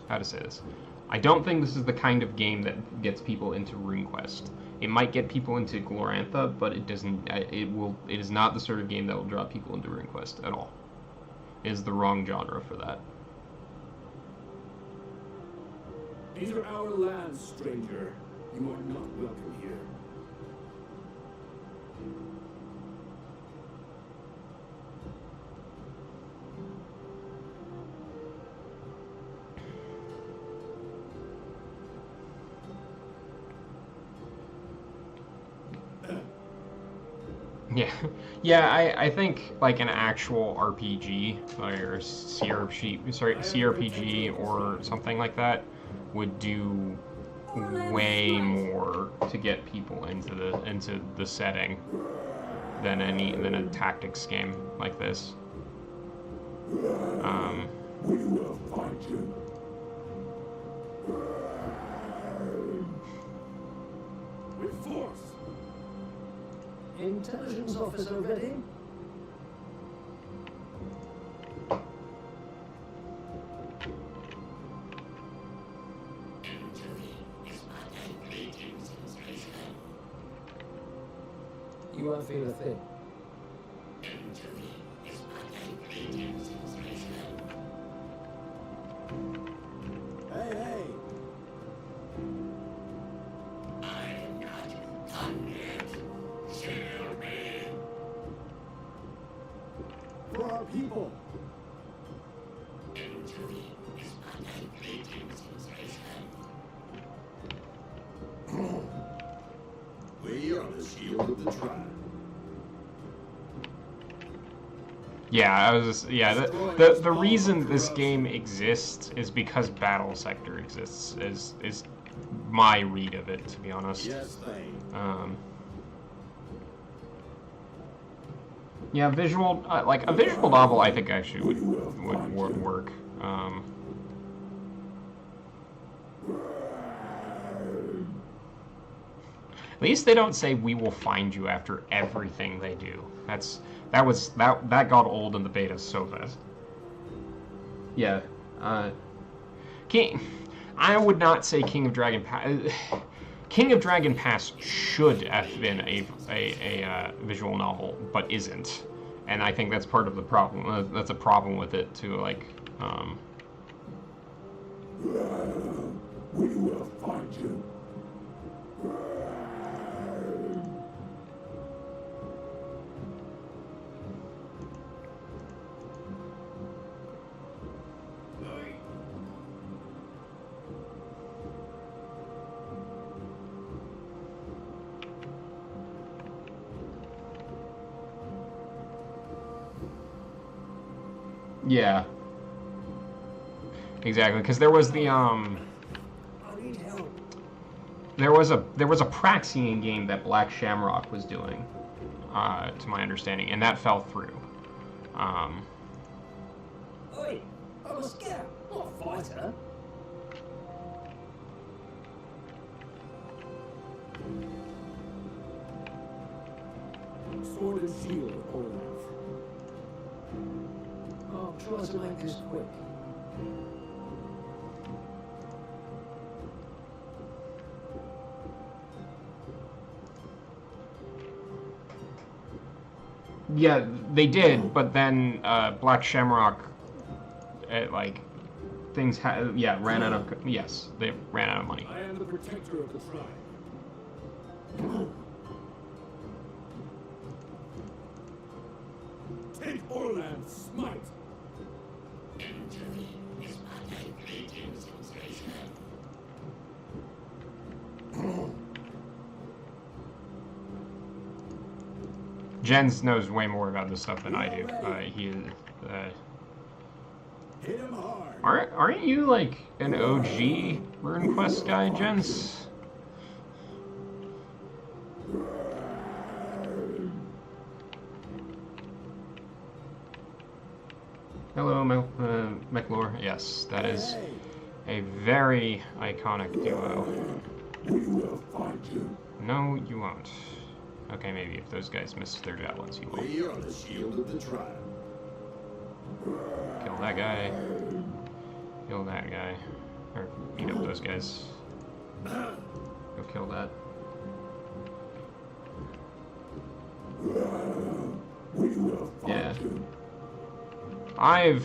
How to say this? I don't think this is the kind of game that gets people into RuneQuest. It might get people into Glorantha, but it doesn't. It is not the sort of game that will draw people into RuneQuest at all. It is the wrong genre for that. These are our lands, stranger. You are not welcome here. Yeah, yeah. I think like an actual RPG or CRPG or something like that would do way more to get people into the setting than a tactics game like this. We will find you. With force. Intelligence officer ready? You won't feel a thing. Hey, hey. For our people. We are the shield of the tribe. Yeah, the reason this game exists is because Battle Sector exists. Is my read of it, to be honest. Yes, they. Yeah, visual like a visual novel, I think actually would work. At least they don't say we will find you after everything they do. That got old in the beta so fast. Yeah, I would not say King of Dragon Pass. King of Dragon Pass should have been a visual novel, but isn't, and I think that's part of the problem. That's a problem with it too. Like, We will find you. yeah, exactly. Because there was the I need help. there was a Praxian game that Black Shamrock was doing, to my understanding, and that fell through. Oi, I'm a scout, not a fighter. Sword and shield, Olaf. I'll try to make this quick. Yeah, they did, but then Black Shamrock, like, things ran out of. Yes, they ran out of money. I am the protector of the tribe. Take Orland's smite. Jens knows way more about this stuff than I do. Hit him hard. Aren't you like an OG RuneQuest guy, Jens? Hello, McLore. Yes, that is a very iconic duo. We will find you. No, you won't. Okay, maybe if those guys miss their javelins, he will. We are the shield of the tribe. Kill that guy. Kill that guy. Or beat up those guys. Go kill that. We will fight Yeah. you. I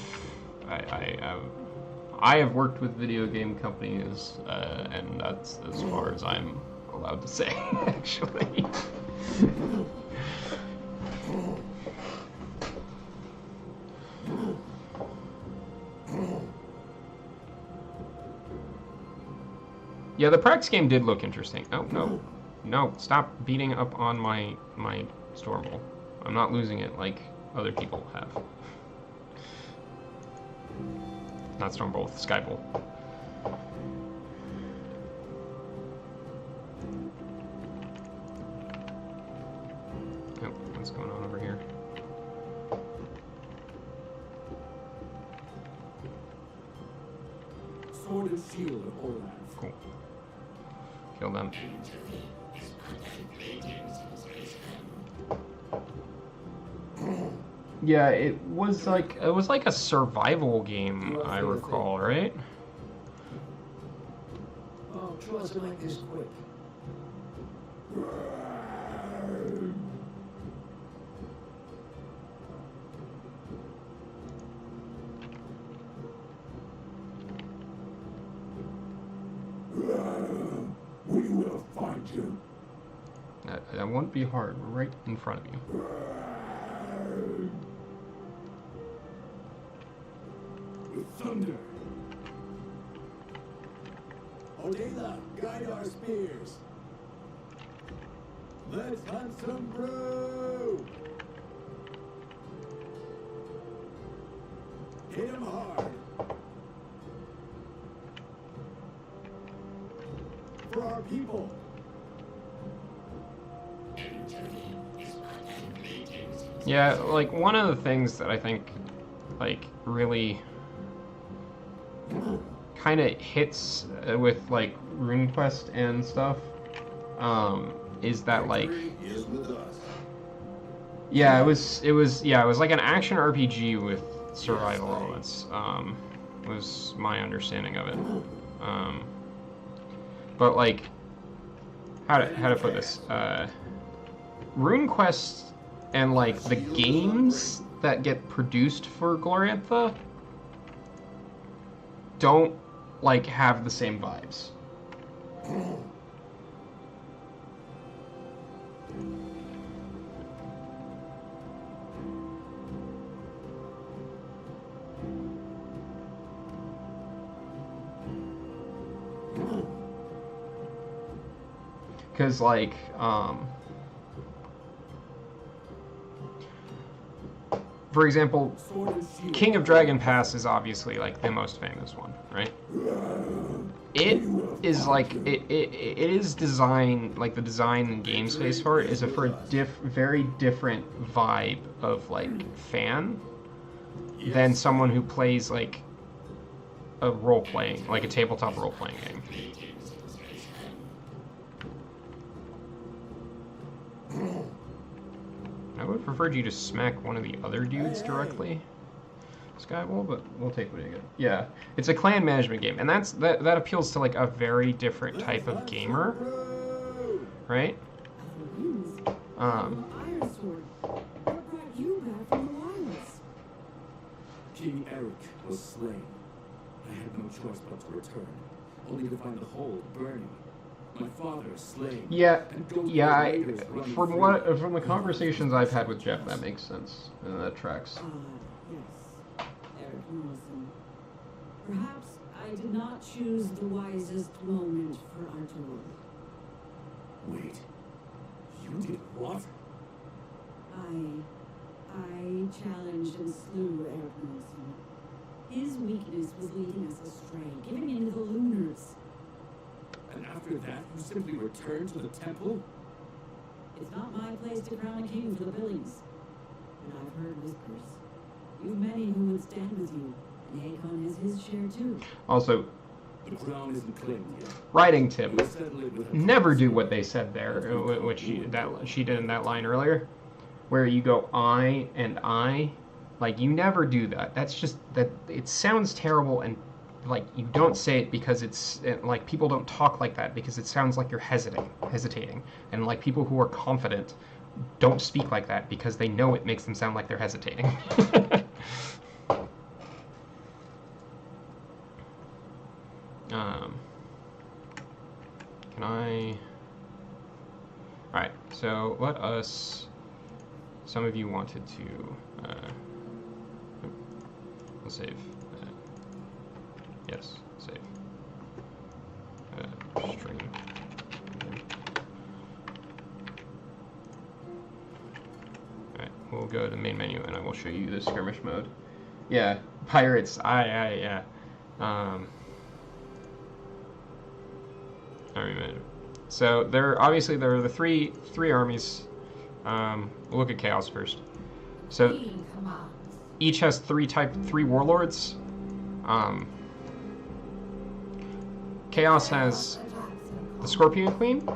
have worked with video game companies, and that's as far as I'm allowed to say, actually. Yeah, the Prax game did look interesting. Oh, no. No, stop beating up on my Stormbolt. I'm not losing it like other people have. Not Stormbolt, Skybolt. Oh, what's going on over here? Sword and shield of Orlands. Cool. Kill them. Yeah, it was like a survival game, I recall, right? I'll try to make this quick. We will find you. That won't be hard. We're right in front of you. With thunder. Odela, guide our spears. Let's hunt some brew. Hit him hard. For our people. Yeah, like one of the things that I think like really kind of hits with like Runequest and stuff is that like Victory is with us. yeah, it was like an action RPG with survival elements. Was my understanding of it. But like how to put this? Runequest and like the games that get produced for Glorantha don't like have the same vibes. Because like for example, Sword and shield. King of Dragon Pass is obviously like the most famous one, right? It is like it is designed like the design and game space for it is for a very different vibe of like fan than someone who plays like a role playing like a tabletop role playing game. I would have preferred you to smack one of the other dudes directly, Skywall, but we'll take what you get. Yeah, it's a clan management game, and that appeals to like a very different type of gamer, right? Iron Sword. What brought you back from the wilds? King Eric was slain. I had no choice but to return, only to find the hold burning. My father slain. Yeah, and ghost yeah. raiders running From the conversations I've had with Jeff, that makes sense, and that tracks. Yes, Eric Morrison. Perhaps I did not choose the wisest moment for our tour. Wait, you did what? I challenged and slew Eric Morrison. His weakness was leading us astray, giving in to the Lunars. And after that, you simply returned to the temple? It's not my place to crown a king for the Billings. But I've heard whispers. You've many who would stand with you, and Hakon has his share too. Also, The crown isn't claimed yet. Writing tip. We'll settle it with her. Never do what they said there, which she did in that line earlier, where you go I and I. Like, you never do that. That's just, that it sounds terrible, and like, you don't say it because it's like, people don't talk like that because it sounds like you're hesitating. And like, people who are confident don't speak like that because they know it makes them sound like they're hesitating. Can I... Alright, so let us... Some of you wanted to... We'll save. Yes, save. Stream. Alright, we'll go to the main menu and I will show you the skirmish mode. Yeah, pirates, yeah. I remember. So there are the three armies. We'll look at Chaos first. So each has three warlords. Chaos has the Scorpion Queen,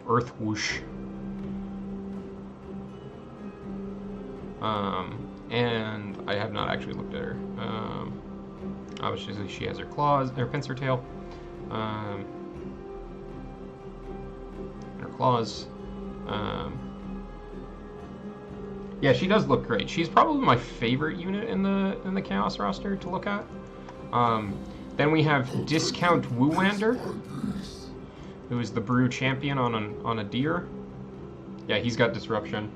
Earth Whoosh, and I have not actually looked at her. Obviously, she has her claws, her pincer tail, her claws. Yeah, she does look great. She's probably my favorite unit in the Chaos roster to look at. Then we have Discount Woowander, who is the Brew champion on a deer. Yeah, he's got disruption.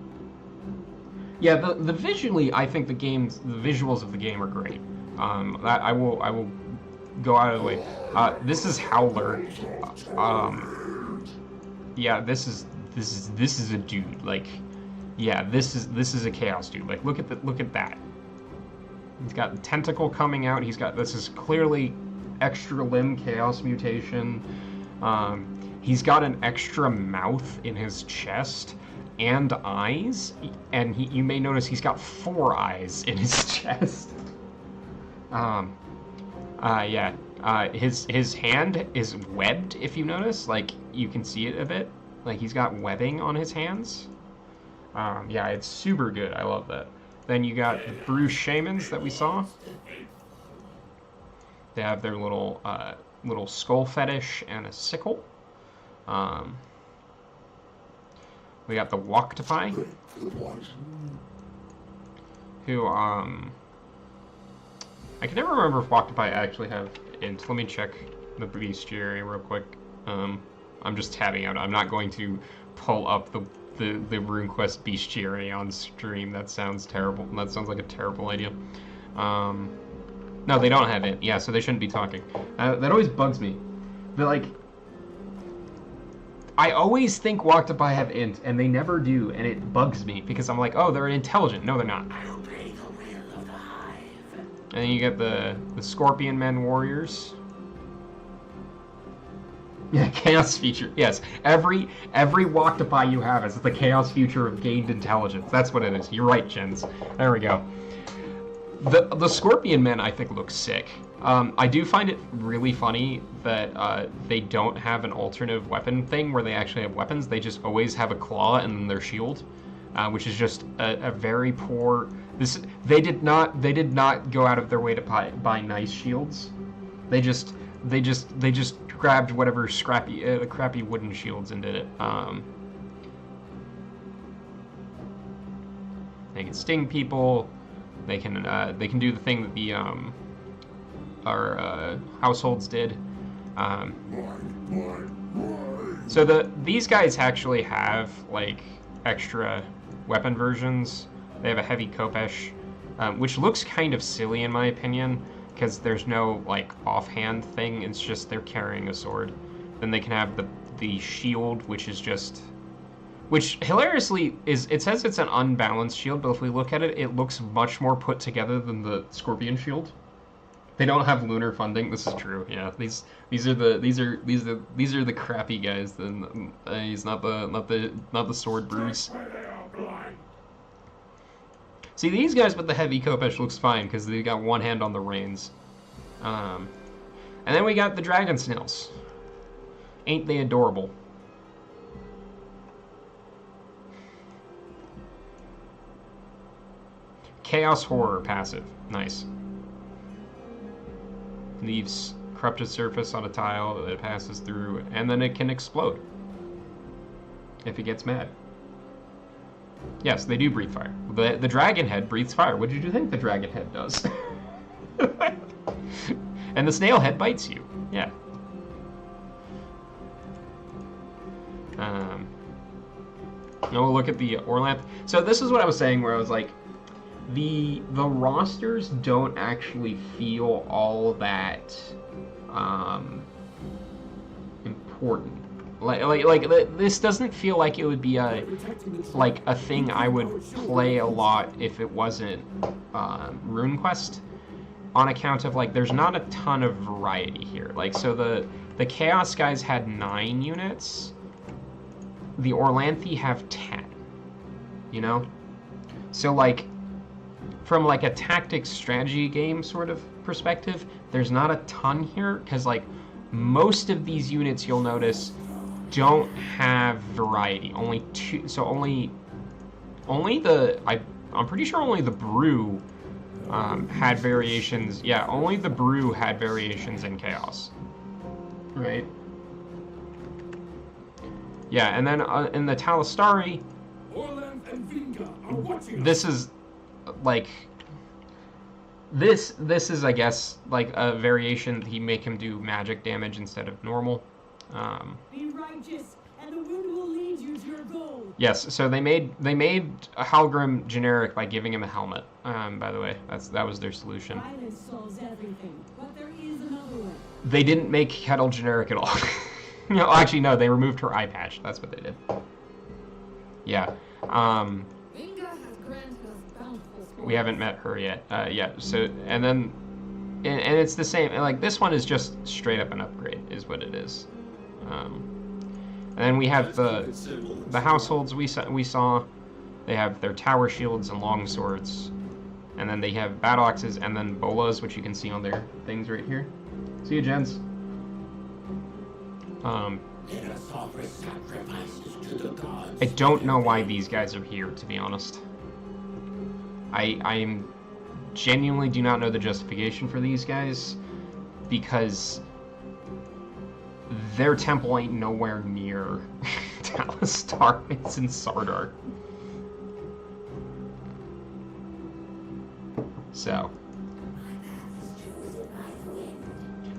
Yeah, the visually, I think the visuals of the game are great. That I will go out of the way. This is Howler. Yeah, this is a dude. Like, yeah, this is a Chaos dude. Like, look at that. He's got the tentacle coming out. This is clearly extra limb Chaos mutation. He's got an extra mouth in his chest and eyes, and you may notice he's got 4 eyes in his chest. Yeah. His hand is webbed, if you notice. Like, you can see it a bit. Like, he's got webbing on his hands. Yeah, it's super good. I love that. Then you got the Brew Shamans that we saw. They have their little skull fetish and a sickle. We got the Walktopy, who I can never remember if Walktopy actually have int. Let me check the bestiary real quick. I'm just tabbing out. I'm not going to pull up the Runequest bestiary on stream. That sounds terrible. That sounds like a terrible idea. No, they don't have int. Yeah, so they shouldn't be talking. That always bugs me. But like, I always think Walktopy have int, and they never do, and it bugs me because I'm like, oh, they're intelligent. No, they're not. And then you get the Scorpion Men Warriors. Yeah, Chaos feature. Yes, every Walktopy you have is the Chaos feature of gained intelligence. That's what it is. You're right, Jens. There we go. The Scorpion Men, I think, look sick. I do find it really funny that they don't have an alternative weapon thing where they actually have weapons. They just always have a claw and then their shield, which is just a very poor. They did not go out of their way to buy nice shields. They just grabbed whatever crappy wooden shields and did it. They can sting people. They can do the thing that the our households did. So these guys actually have like extra weapon versions. They have a heavy Khopesh, which looks kind of silly in my opinion, because there's no like offhand thing. It's just they're carrying a sword. Then they can have the shield, which hilariously it says it's an unbalanced shield, but if we look at it, it looks much more put together than the Scorpion shield. They don't have lunar funding. This is true. Yeah, these are the crappy guys. Then he's not the sword brews. See, these guys with the heavy Khopesh looks fine because they got one hand on the reins. And then we got the dragon snails. Ain't they adorable? Chaos Horror passive. Nice. Leaves corrupted surface on a tile that it passes through, and then it can explode if it gets mad. Yes, they do breathe fire. The dragon head breathes fire. What did you think the dragon head does? And the snail head bites you. Yeah. No, look at the Orlanth. So this is what I was saying, where I was like, the rosters don't actually feel all that important. Like this doesn't feel like it would be a thing I would play a lot if it wasn't Runequest, on account of like there's not a ton of variety here. Like, so the Chaos guys had 9 units. The Orlanthi have 10. You know? So like, from like a tactics strategy game sort of perspective, there's not a ton here, because like most of these units, you'll notice, don't have variety. Only 2. So only the I'm pretty sure only the Brew had variations. Yeah, only the Brew had variations in Chaos. Right. Yeah, and then in the Talistari, this is like this is, I guess, like a variation. He make him do magic damage instead of normal. Be righteous, and the wind will lead you to your goal. Yes, so they made a Halgrim generic by giving him a helmet. By the way, that was their solution. Violence solves everything, but there is another way. They didn't make Kettle generic at all. No, actually, no. They removed her eye patch. That's what they did. Yeah. We haven't met her yet. Yeah. So, and then, and it's the same. Like, this one is just straight up an upgrade, is what it is. And then we have the households we saw. They have their tower shields and long swords, and then they have battle axes and then bolas, which you can see on their things right here. See you, gents. I don't know why these guys are here, to be honest. I genuinely do not know the justification for these guys, because their temple ain't nowhere near Talistar. It's in Sardar. So,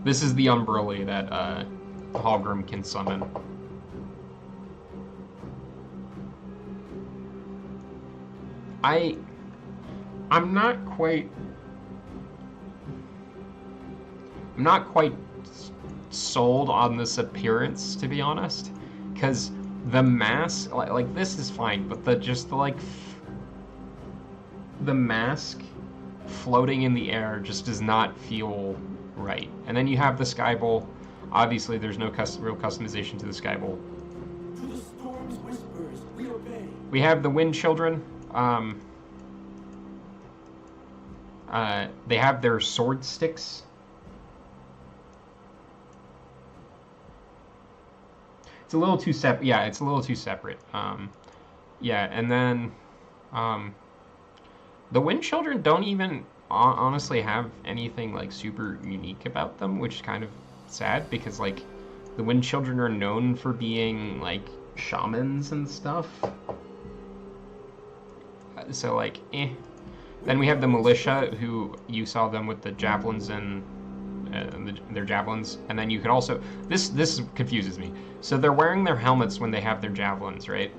this is the Umbrella that Halgrim can summon. I'm not quite sold on this appearance, to be honest, because the mask, like this is fine, but the mask floating in the air just does not feel right. And then you have the Sky Bowl. Obviously, there's no real customization to the Sky Bowl. To the storm's whispers, we obey. We have the Wind Children. They have their sword sticks. It's a little too separate. Yeah, it's a little too separate. Yeah, and then the Wind Children don't even honestly have anything like super unique about them, which is kind of sad, because like the Wind Children are known for being like shamans and stuff. So like, eh. Then we have the militia, who you saw them with the javelins and their javelins, and then you can also this confuses me. So they're wearing their helmets when they have their javelins, right?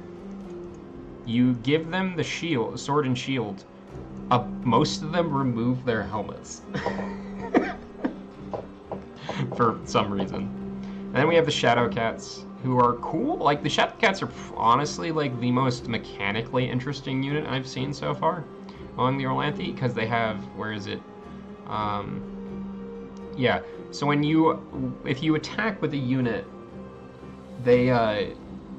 You give them the shield, sword and shield. Most of them remove their helmets for some reason. And then we have the Shadow Cats, who are cool. Like, the Shadow Cats are honestly like the most mechanically interesting unit I've seen so far among the Orlanthi, because they have, where is it? Yeah, so if you attack with a unit, they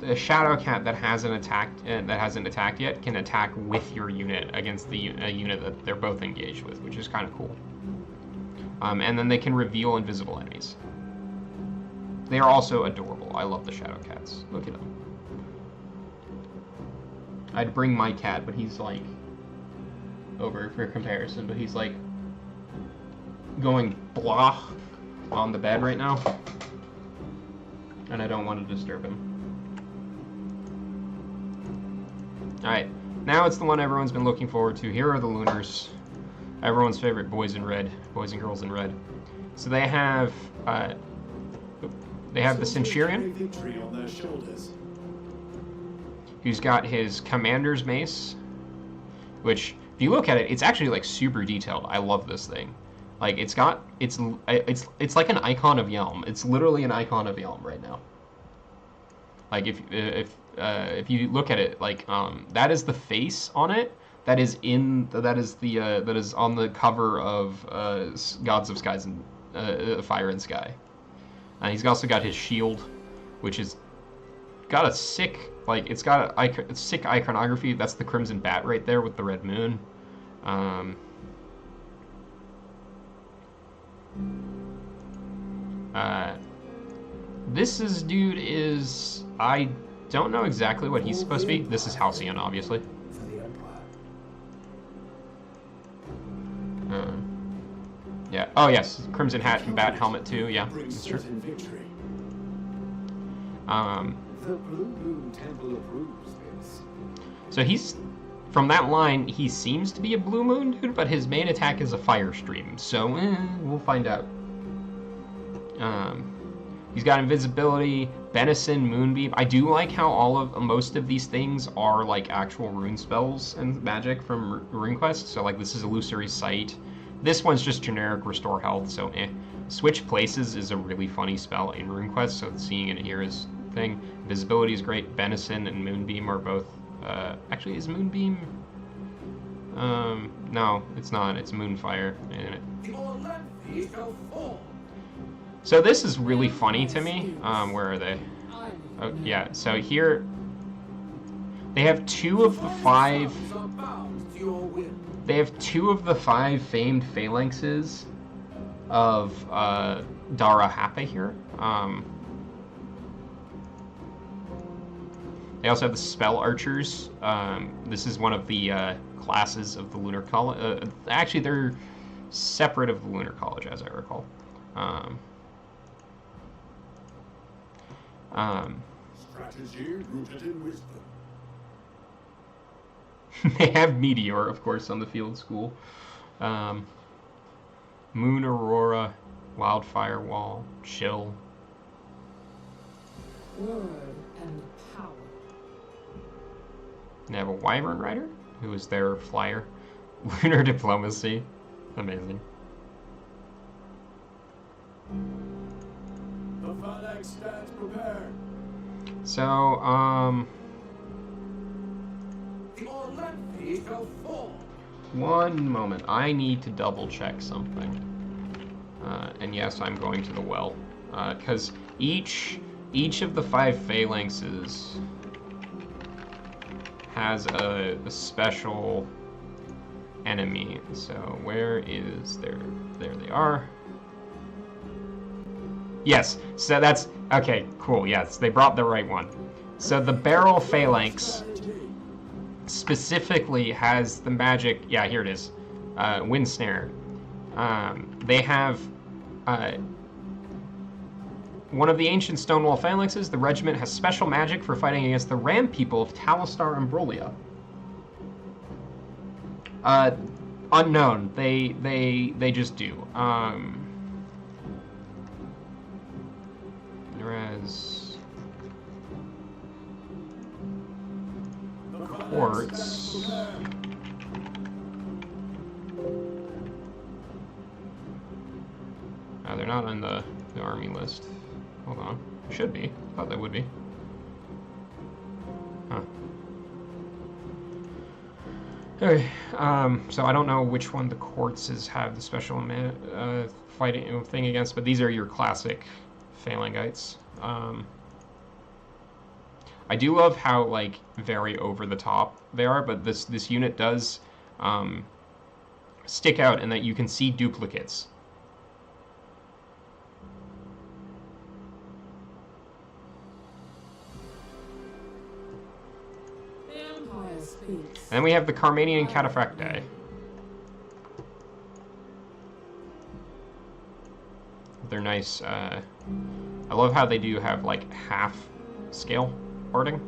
a shadow cat that hasn't attacked yet can attack with your unit against a unit that they're both engaged with, which is kind of cool. And then they can reveal invisible enemies. They are also adorable. I love the shadow cats. Look at them. I'd bring my cat, but he's like over for comparison, but he's like going blah on the bed right now, and I don't want to disturb him. Alright, now it's the one everyone's been looking forward to. Here are the Lunars. Everyone's favorite boys in red, boys and girls in red. So they have the Centurion, who's got his commander's mace, which, if you look at it, it's actually like super detailed. I love this thing. Like it's like an icon of Yelm. It's literally an icon of Yelm right now. Like if you look at it, like that is the face on it. That is on the cover of Gods of Skies and Fire and Sky. He's also got his shield, which is got a sick, like it's got a sick iconography. That's the Crimson Bat right there with the red moon. This dude is, I don't know exactly what he's supposed to be. This is Halcyon, obviously. Yeah. Oh yes, Crimson Hat and Bat Helmet too. Yeah, that's true. So he's, from that line, he seems to be a Blue Moon dude, but his main attack is a Fire Stream. So we'll find out. He's got invisibility, Benison, Moonbeam. I do like how most of these things are like actual rune spells and magic from Runequest. So like this is Illusory Sight. This one's just generic restore health, so eh. Switch Places is a really funny spell in RuneQuest, so seeing it here is a thing. Visibility is great. Benison and Moonbeam are both... actually, is Moonbeam... no, it's not. It's Moonfire in it. So this is really funny to me. Where are they? Oh, yeah, so here... They have two of the five famed phalanxes of Dara Hapa here. They also have the Spell Archers. This is one of the classes of the Lunar College. Actually, they're separate of the Lunar College, as I recall. Strategy rooted in wisdom. They have Meteor, of course, on the field school. Moon Aurora, Wildfire Wall, Chill. Word and power. They have a Wyvern Rider, who is their flyer. Lunar Diplomacy. Amazing. The phalanx stands prepared. So, The Orlanthi shall fall. one moment. I need to double check something. And yes, I'm going to the well. Because each of the 5 phalanxes has a special enemy. So where is their... There they are. Yes, so that's... Okay, cool, yes, they brought the right one. So the Barrel Phalanx specifically has the magic... Yeah, here it is. Wind Snare. They have... one of the ancient Stonewall Phalanxes, the regiment has special magic for fighting against the Ram people of Talistar Ambrolia. Unknown. They just do. Whereas Quartz. They're not on the army list. Hold on. Should be. Thought they would be. Huh. Okay. So I don't know which one the Quartzes have the special fighting thing against, but these are your classic Phalangites. I do love how like very over the top they are, but this unit does stick out in that you can see duplicates. The Empire speaks. And then we have the Carmanian Cataphracti. They're nice. I love how they do have like half scale parting.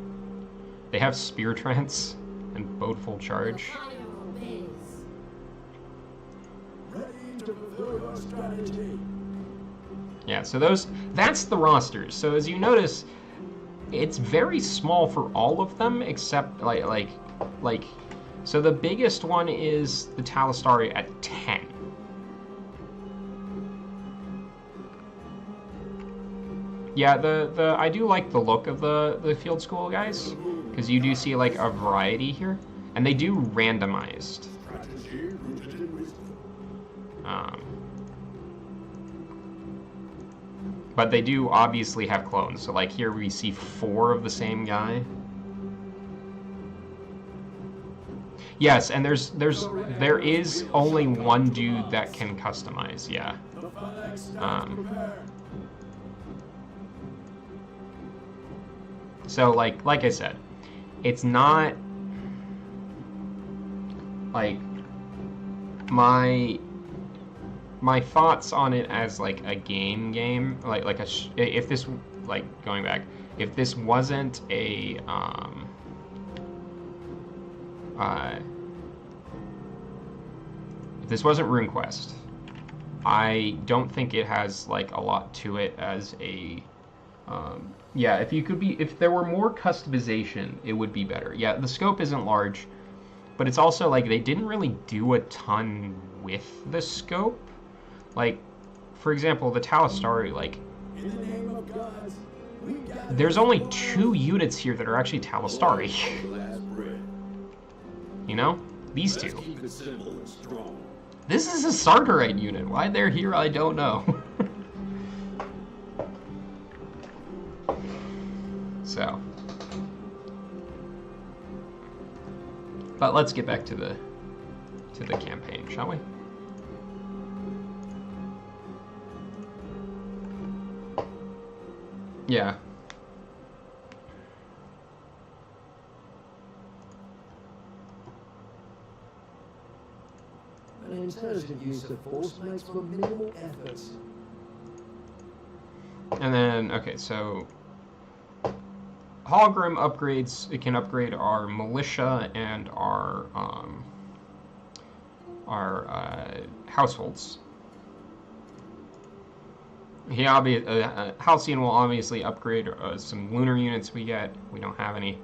They have Spear Trance and Bodeful Charge. Fire obeys. Ready to fulfill your strategy. Yeah, so that's the rosters. So as you notice, it's very small for all of them except like so the biggest one is the Talistari at 10. Yeah, the I do like the look of the field school guys, because you do see like a variety here, and they do randomized. Strategy rooted in wisdom. But they do obviously have clones. So like here we see 4 of the same guy. Yes, and there is only one dude that can customize. Yeah. The phalanx stands prepared. So like I said, it's not like my thoughts on it as like a game like if this like going back, if this wasn't a if this wasn't RuneQuest, I don't think it has like a lot to it as a yeah, if there were more customization, it would be better. Yeah, the scope isn't large, but it's also like they didn't really do a ton with the scope. Like, for example, the Talistari, like, In the name of gods, we gather. there's only 2 units here that are actually Talistari. Last bread. You know? These Let's 2. keep it simple and strong. This is a Sardarite unit. Why they're here, I don't know. So. But let's get back to the campaign, shall we? Yeah. An intelligent use of force makes for minimal effort. And then, okay, so hologram upgrades, it can upgrade our militia and our households. Halcyon will obviously upgrade some lunar units we get. We don't have any.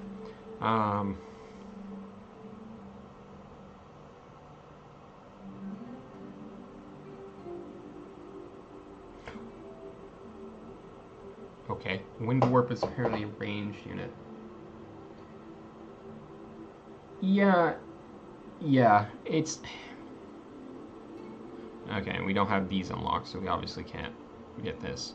Okay, Wind Warp is apparently a ranged unit. Yeah, it's... Okay, and we don't have these unlocked, so we obviously can't get this.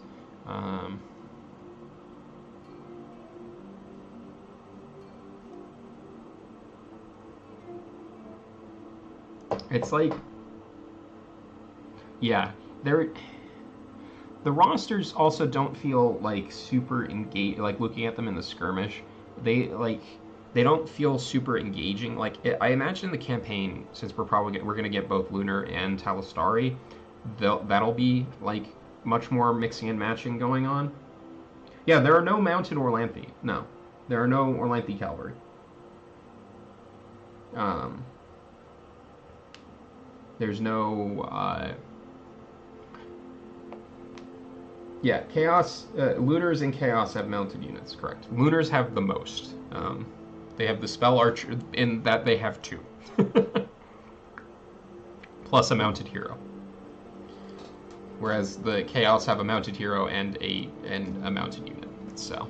It's like... Yeah, the rosters also don't feel like super engaged. Like looking at them in the skirmish, they don't feel super engaging. Like I imagine the campaign, since we're gonna get both Lunar and Talistari, that'll be like much more mixing and matching going on. Yeah, there are no mounted Orlanthi. No, there are no Orlanthi cavalry. There's no. Yeah, Chaos, Lunars and Chaos have mounted units, correct. Lunars have the most. They have the Spell Archer, in that they have 2. Plus a mounted hero. Whereas the Chaos have a mounted hero and a mounted unit, so.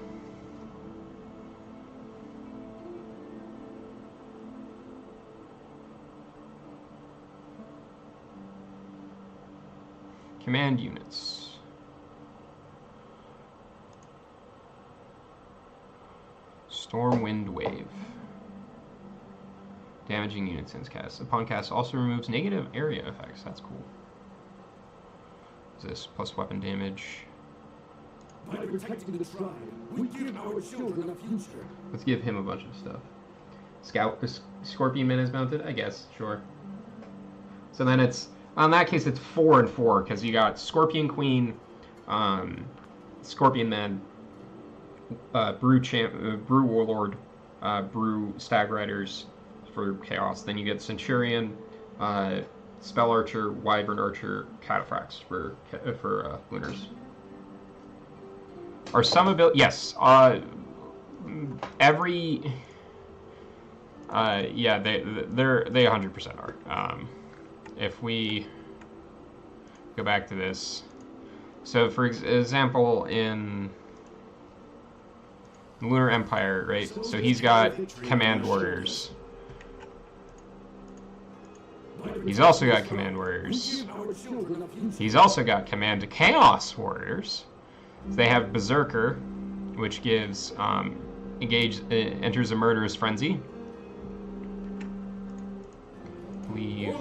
Command units. Wave. Damaging units since cast. Upon cast also removes negative area effects. That's cool. Is this plus weapon damage? By protecting the tribe, we give our children a future. Let's give him a bunch of stuff. Scorpion Man is mounted? I guess, sure. So then it's, in that case, it's 4 and 4, because you got Scorpion Queen, Scorpion Man, Brew Warlord, Brew Stag Riders for Chaos. Then you get Centurion, Spell Archer, Wyvern Archer, Cataphracts for Lunars. Are some ability? Yes. Every. Yeah, they 100% are. If we go back to this, so for example, in the Lunar Empire, right? So he's got Command Warriors. He's also got Command Warriors. He's also got Command Chaos Warriors. They have Berserker, which gives enters a murderous frenzy. Leave.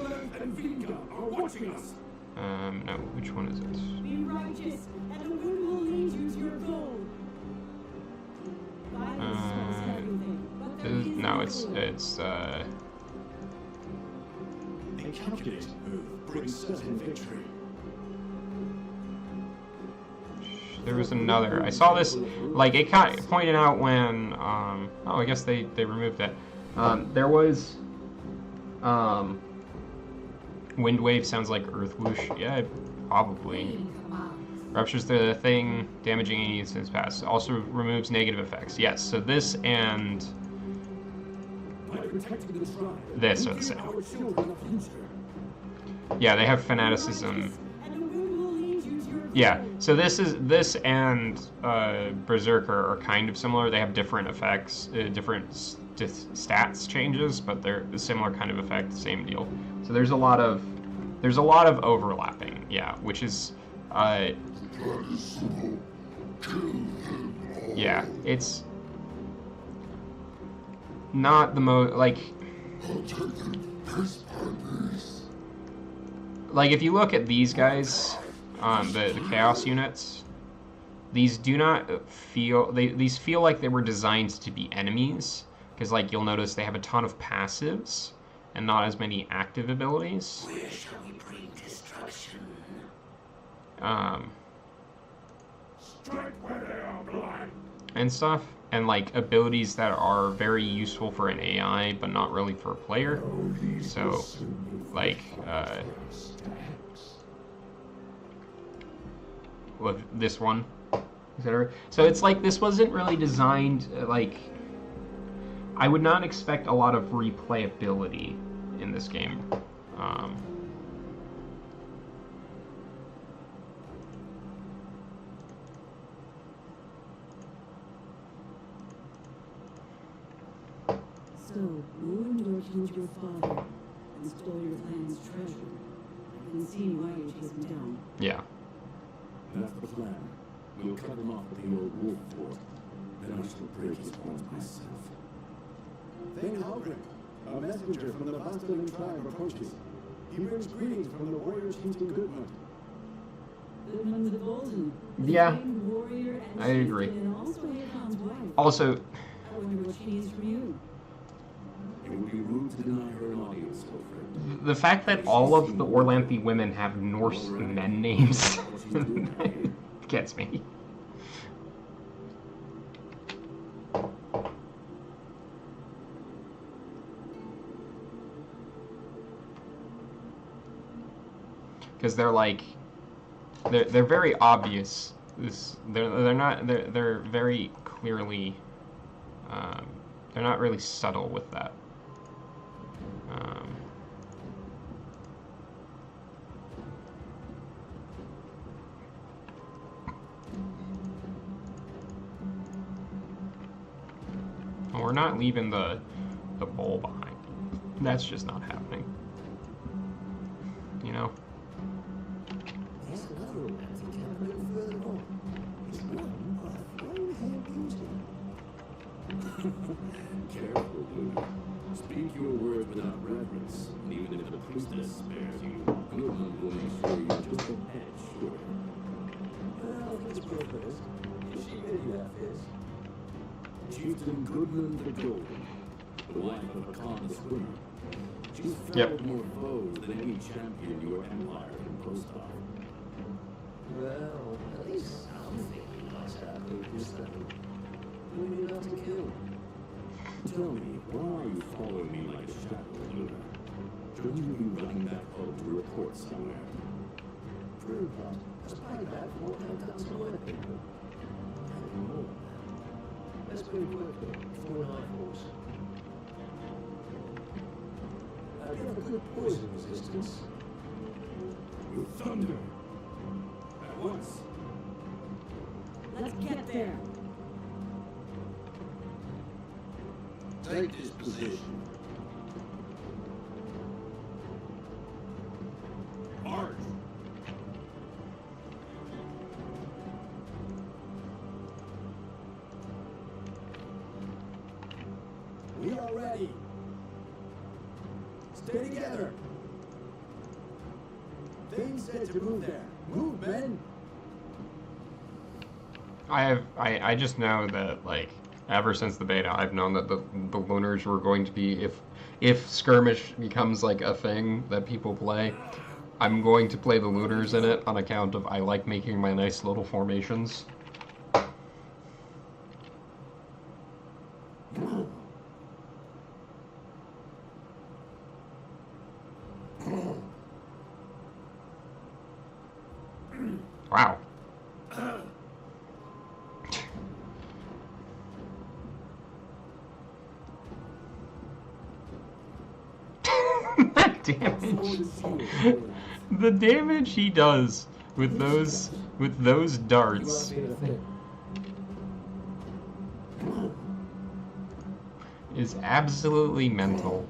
No, which one is it? Be righteous, and the wind will lead you to your goal. No, it's A calculated move brings certain victory. There was another. I saw this, like, it kind of pointed out when, oh, I guess they removed it. There was, Wind Wave sounds like Earth Whoosh. Yeah, probably. Ruptures the thing, damaging any instance pass. Also removes negative effects. Yes, so this and this are the same. Yeah, they have Fanaticism. Yeah, so this and Berserker are kind of similar. They have different effects, different stats changes, but they're a similar kind of effect, same deal. So there's a lot of overlapping, yeah, which is yeah, it's not the most like if you look at these guys, the Chaos units, these do not feel these feel like they were designed to be enemies, because like you'll notice they have a ton of passives and not as many active abilities. Where shall we bring destruction? Strike where they are blind. And stuff, and like abilities that are very useful for an AI but not really for a player. So like with this one, etc. So it's like this wasn't really designed, like I would not expect a lot of replayability in this game. So, Woundor killed your father and stole your clan's treasure. I can see why you chased him down. Yeah. That's the plan. We'll cut him off at the old wolf fort. Then I shall break his horns myself. Thane Halgrim, a messenger from the Bastelin tribe approaches. He brings greetings from the warriors Kingston Goodman. Goodman the Golden. Yeah. Warrior and I agree. chieftain, and also Aegon's wife. Also, I wonder what she is for you. It would be rude to deny her an audience, Wilfred. the fact that all of the Orlanthi women have Norse men names gets me. Because they're like, they're very obvious. They're very clearly, they're not really subtle with that. We're not leaving the bowl behind. That's just not happening. You know? There's another romantic camp a little further on. It's one of long-haired beauty. Careful, Luna. Speak your words without reverence. Even if the priestess spares you, Goodman will make sure you're just a head shorter. Well, if it's purpose, is she really that fierce? Chieftain Goodman the Golden, the wife of a Khan the Swimmer. She's Yep. felled more foes than any champion your empire can boast of. Well, at least something must have been discovered. Maybe not to kill. Tell me, why are you following me like a shadow, Luna? Shouldn't you be running back home to report somewhere? True, but a spy back won't have done some other people. And more. Let's go quickly before night falls. Have you have a good poison resistance? With thunder! At once! Let's get there. Take this position. March! We are ready. Stay together. Things said to move there. Move, men. I just know that, like, ever since the beta, I've known that the Lunars were going to be, if skirmish becomes like a thing that people play, I'm going to play the Lunars in it on account of I like making my nice little formations. Wow. That damage. The damage he does with those darts is absolutely mental.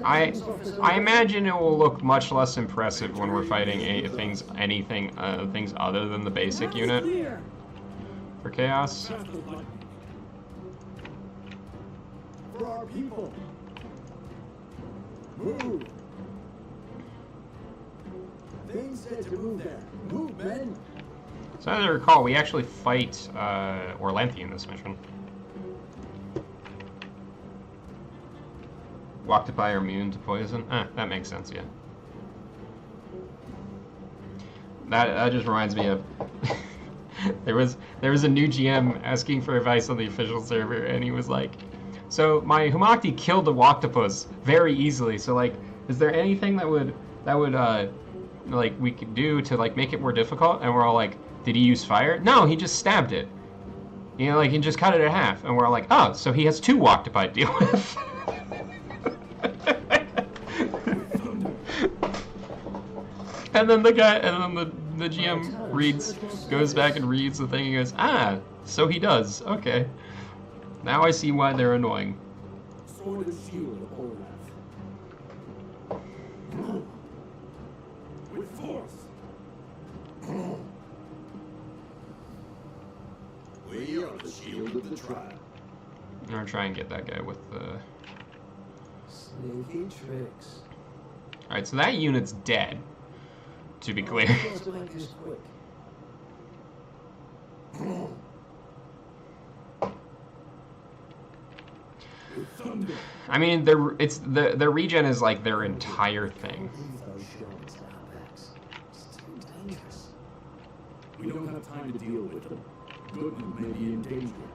I imagine it will look much less impressive when we're fighting things other than the basic unit for Chaos. For our people. Move. Things said to move there. Move, men. So as I recall, we actually fight Orlanthi in this mission. Octopi are immune to poison? That makes sense, yeah. That just reminds me of there was a new GM asking for advice on the official server, and he was like, so my Humakti killed the Octopus very easily, so like, is there anything that would like we could do to like make it more difficult? And we're all like, did he use fire? No, he just stabbed it. You know, like he just cut it in half, and we're all like, oh, so he has two Octopi to deal with. And then the GM goes back and reads the thing and goes, ah, so he does. Okay. Now I see why they're annoying. Sword and shield of Olaf. With force. We are the shield of the tribe. I'm gonna try and get that guy with the... Sneaky tricks. Alright, so that unit's dead. To be clear. Let's make this quick. I mean, their regen is like their entire thing. Leave those shells to our backs. It's too dangerous. We don't have time to deal with them. Goodman may be in danger.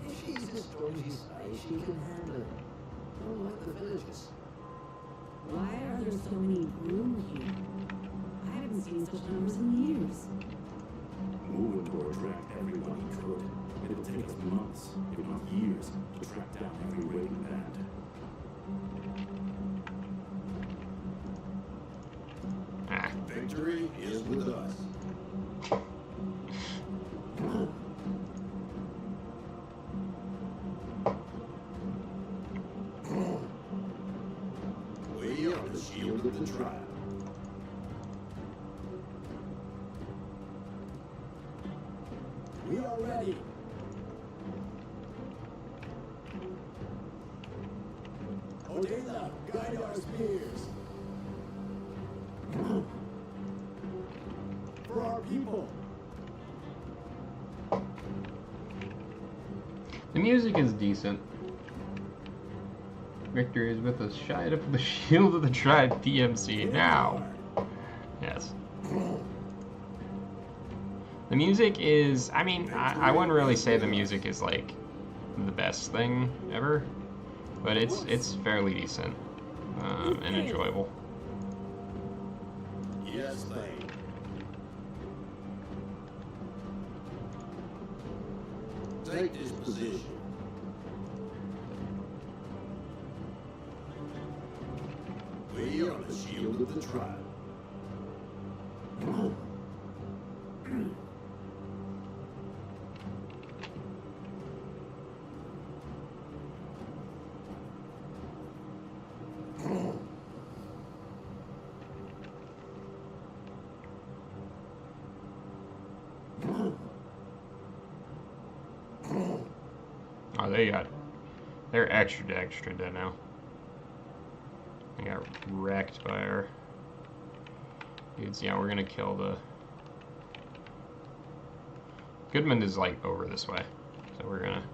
If she's as strong as you say, she can handle it. Unlike the villagers. Why are there so many rooms here? I haven't seen such numbers in years. Move to attract everyone he could. It'll take us months, if not years, to track down every raiding band. Ah. Victory is with us. We are the shield of the are ready. Odela, guide our spears. For our people. The music is decent. Victor is with us. Shine up the shield of the tribe, DMC now. Yes. The music is, I mean, I wouldn't really say the music is like the best thing ever, but it's fairly decent and enjoyable. Yes, Thane. Take this position. We are the shield of the tribe. Oh, they're extra dead now. They got wrecked by our dudes. Yeah, we're gonna kill the... Goodman is like over this way, so we're gonna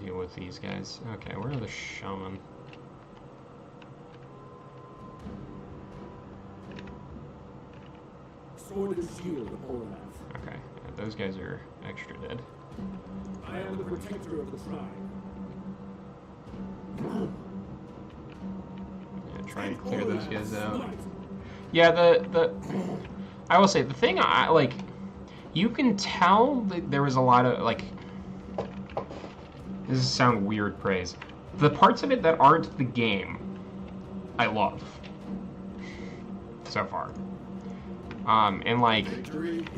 deal with these guys. Okay, where are the shaman? Sword and shield of Olaf. Okay, yeah, those guys are extra dead. I am the protector of the tribe. Yeah, try and clear those guys out. Yeah, the I will say the thing I like, you can tell that there was a lot of like, this is sound weird praise. The parts of it that aren't the game, I love so far. And like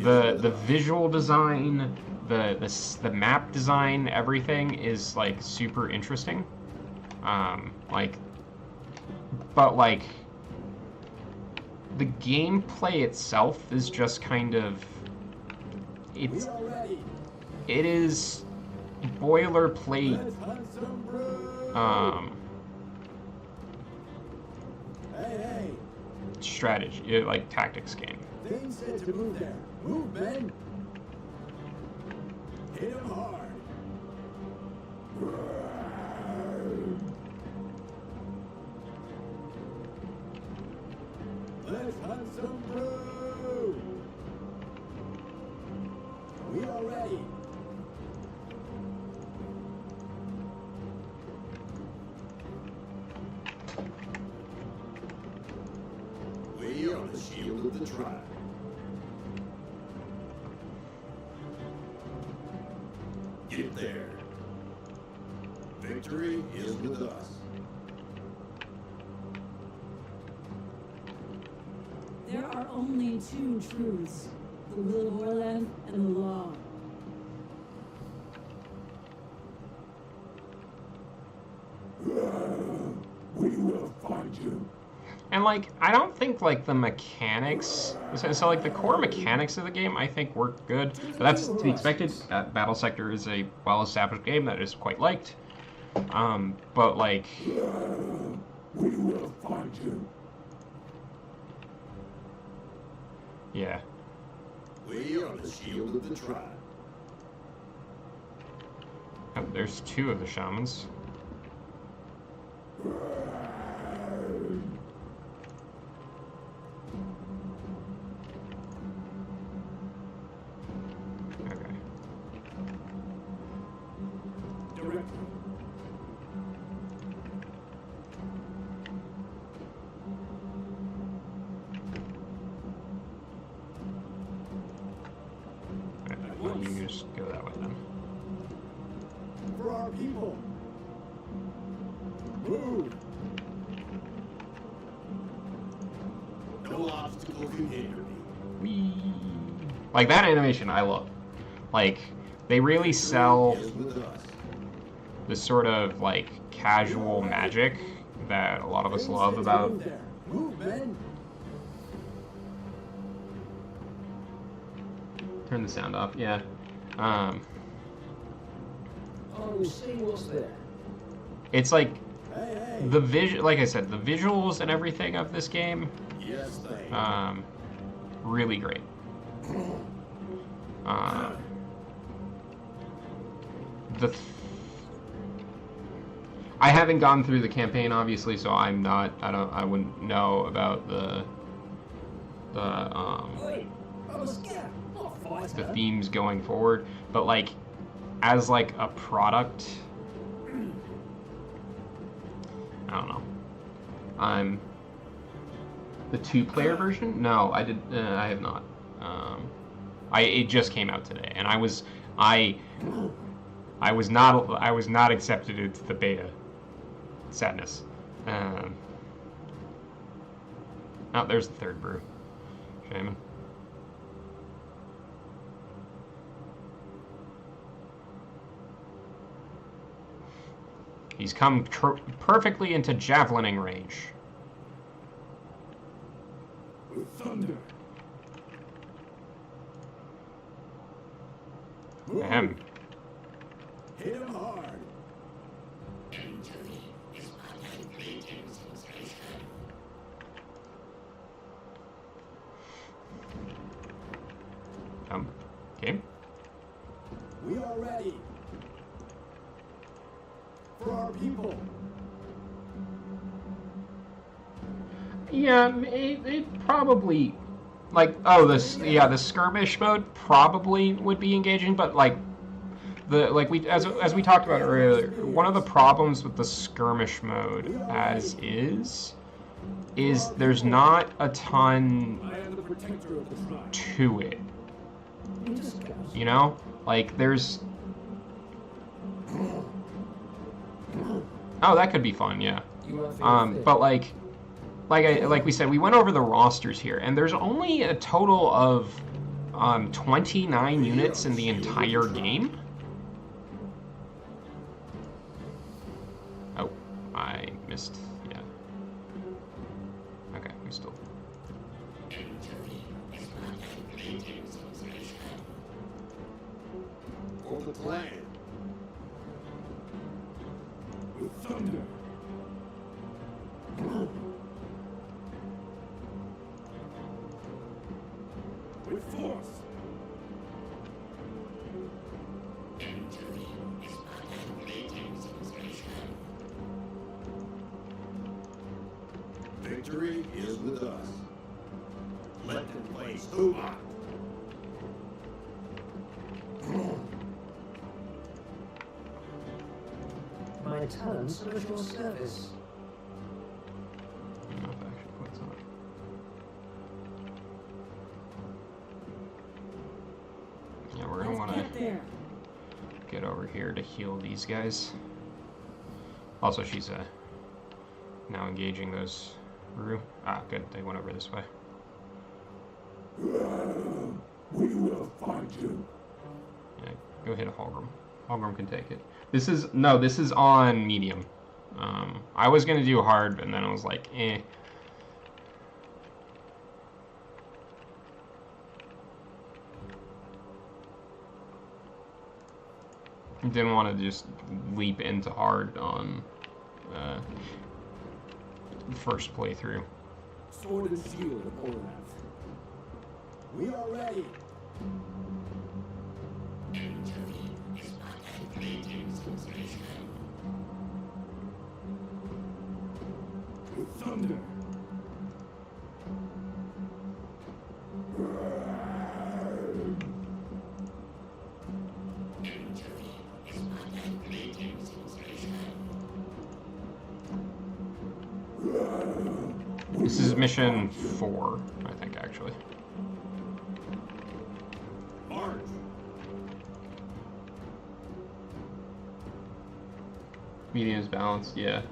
the visual design, the map design, everything is like super interesting. Like, but like the gameplay itself is just kind of, it is boilerplate strategy, like tactics game. Thane said to move there. Move, men. Hit him hard. Let's hunt some brew. We are ready. We are the shield of the tribe. Get there. Victory is with us. There are only two truths, the will of Orland and the law. We will find you. And like, I don't think like the mechanics, so like the core mechanics of the game, I think work good. But that's to be expected. Battle Sector is a well-established game that is quite liked. But like, We will find you. yeah. We are the shield of the tribe. Oh, there's two of the shamans. Okay. Directly. Alright, well, you just go that way then. For our people. Move. No obstacle can hinder me. Whee! Like that animation, I love. Like, they really sell Is with us. this sort of like casual magic that a lot of us love about. Move there. Move, men. Turn the sound off. Yeah. Oh, see what's there. It's like Hey, the like I said, the visuals and everything of this game, yes, they. really great. I haven't gone through the campaign, obviously, so I wouldn't know about the themes going forward, but like as like a product, I don't know. The 2-player version? No, I have not. It just came out today, and I was not accepted into the beta. Sadness. Oh, there's the third brew. Shaman. He's come perfectly into javelining range. With thunder. Ahem. Hit him hard. Okay. We are ready. For our people. Yeah, it probably, like, the skirmish mode probably would be engaging, but like as we talked about earlier, one of the problems with the skirmish mode as is there's not a ton I am the protector of the shrine. to it. You know, like there's. Oh, that could be fun, yeah. But like we said, we went over the rosters here, and there's only a total of 29 units in the entire game. Oh, I missed. Yeah. Okay, we still. For the clan. With thunder. With force. Victory is with us. Let them blaze Huma. My talents are at your service. Enough action points on it. Yeah, we're gonna want to get over here to heal these guys. Also, she's now engaging those Rue. Ah, good. They went over this way. We will find you. Yeah, go hit a Hallgrim. Hallgrim can take it. This is on medium. I was gonna do hard, and then I was like, eh. Didn't want to just leap into hard on first playthrough. Sword and shield of Olaf. We are ready. With thunder. This is mission 4, I think, actually. March. Medium is balanced, yeah.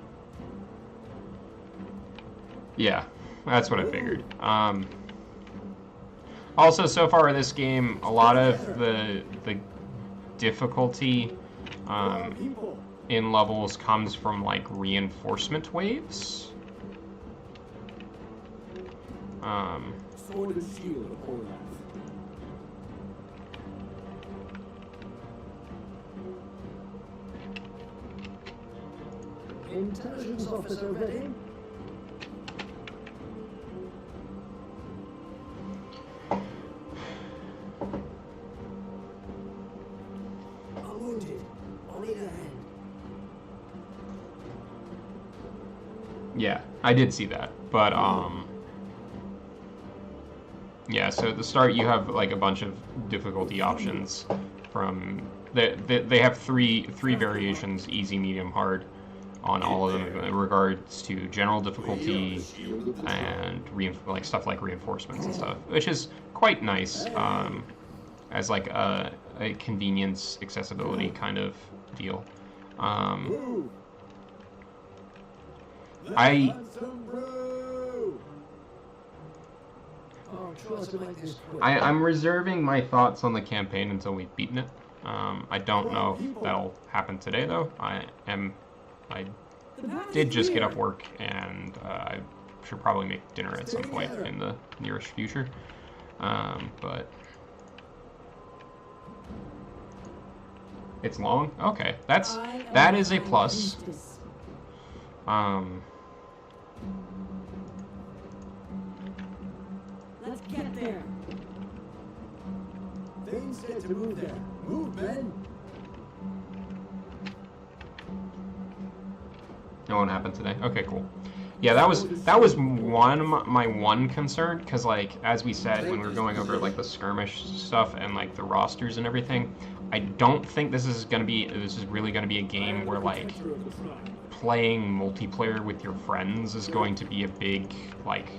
Yeah, that's what I figured. Also, so far in this game, a lot of the difficulty in levels comes from like reinforcement waves. Sword and shield of Olaf. Intelligence officer ready. I'm wounded. I'll need a hand. Yeah, I did see that, but yeah. So at the start, you have like a bunch of difficulty options. From they have three variations: easy, medium, hard, on all of them in regards to general difficulty and like stuff like reinforcements and stuff, which is quite nice as like a convenience accessibility kind of deal. I'm reserving my thoughts on the campaign until we've beaten it. I don't know if that'll happen today, though. I did just get up work, and I should probably make dinner at some point in the nearest future. But it's long. Okay, that is a plus. Let's get there. Thane said to move there. Move, men. No one happened today. Okay, cool. Yeah, that was my one concern, because like as we said when we were going over like the skirmish stuff and like the rosters and everything, I don't think this is really gonna be a game where like playing multiplayer with your friends is going to be a big like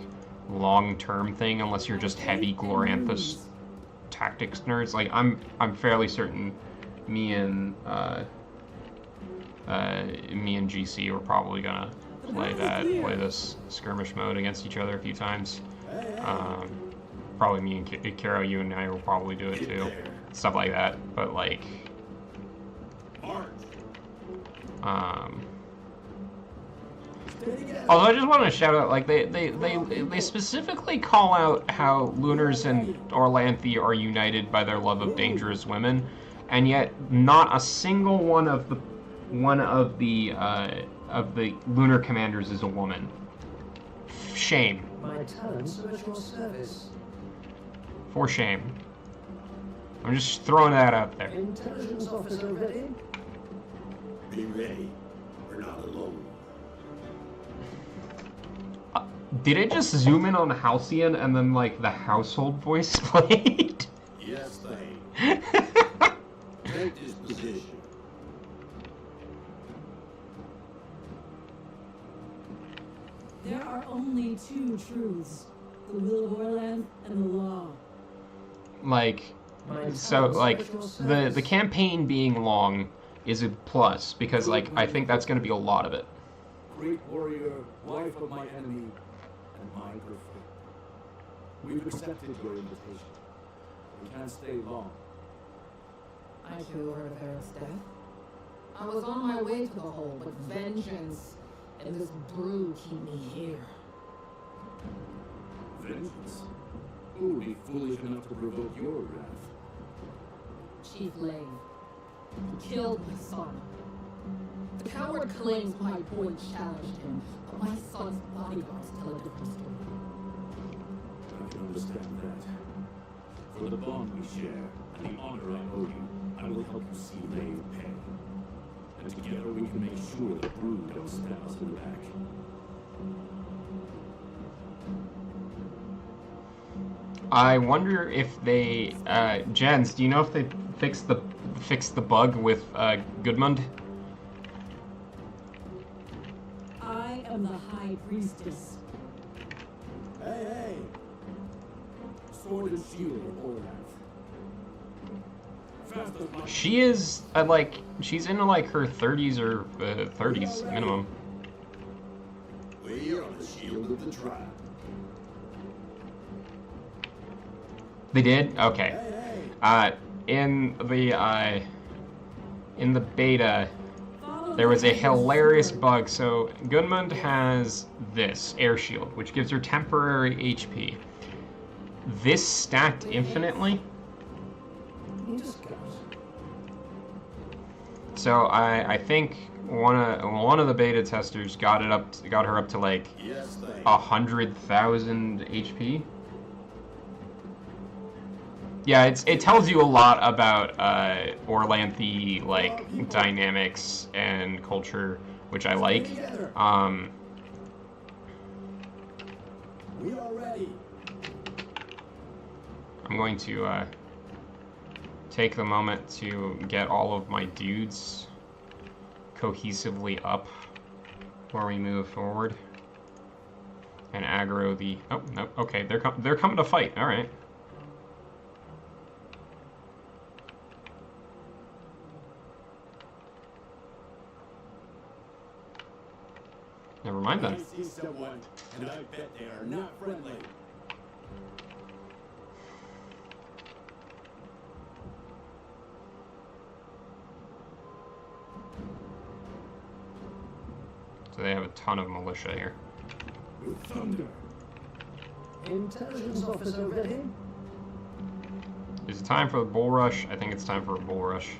long-term thing, unless you're just heavy Glorantha tactics nerds. Like I'm fairly certain me and GC are probably gonna play this skirmish mode against each other a few times. Probably me and Kara, you and I will probably do it too, stuff like that. But like, although I just want to shout out, like they specifically call out how Lunars and Orlanthe are united by their love of dangerous women, and yet not a single one of the lunar commanders is a woman. Shame. My talents are at your service. For shame. I'm just throwing that out there. Intelligence officer ready. Be ready. We're not alone. Did it just zoom in on Halcyon and then like the household voice played? Yes, Thane. Take this position. There are only two truths: the will of Orland and the law. Like, so like the campaign being long is a plus, because like I think that's going to be a lot of it. Great warrior, wife of my enemy, and my perfect. We've accepted your invitation. We can't stay long. I too heard of Eric's death. I was on my way to the hole, but vengeance and this brew keep me here. Vengeance? Who would be foolish enough to provoke your wrath? Chief Lane. He killed my son. The coward claims my boy challenged him, but my son's bodyguards tell a different story. I can understand that. For the bond we share, and the honor I owe you, I will help you see Lane pay. And together we can make sure the brood don't stab us in the back. I wonder if they, Jens, do you know if they fixed the bug with Gudmund? I am the High Priestess. Hey! Sword and shield of Orlanthe. Fast as lightning. She is she's in like her 30s or 30s minimum. We are the shield of the tribe. They did? Okay. In the beta, there was a hilarious bug. So Gudmund has this air shield, which gives her temporary HP. This stacked infinitely. So I think one of the beta testers got her up to like Yes, thank 100,000 HP. Yeah, it tells you a lot about Orlanthe like dynamics and culture, which I like. We are ready. I'm going to take the moment to get all of my dudes cohesively up before we move forward and aggro the. Oh no! Okay, they're coming to fight. All right. Never mind I then. see someone, and I bet they are not friendly. So they have a ton of militia here. Thunder. Intelligence officer ready? Is it time for the bull rush? I think it's time for a bull rush.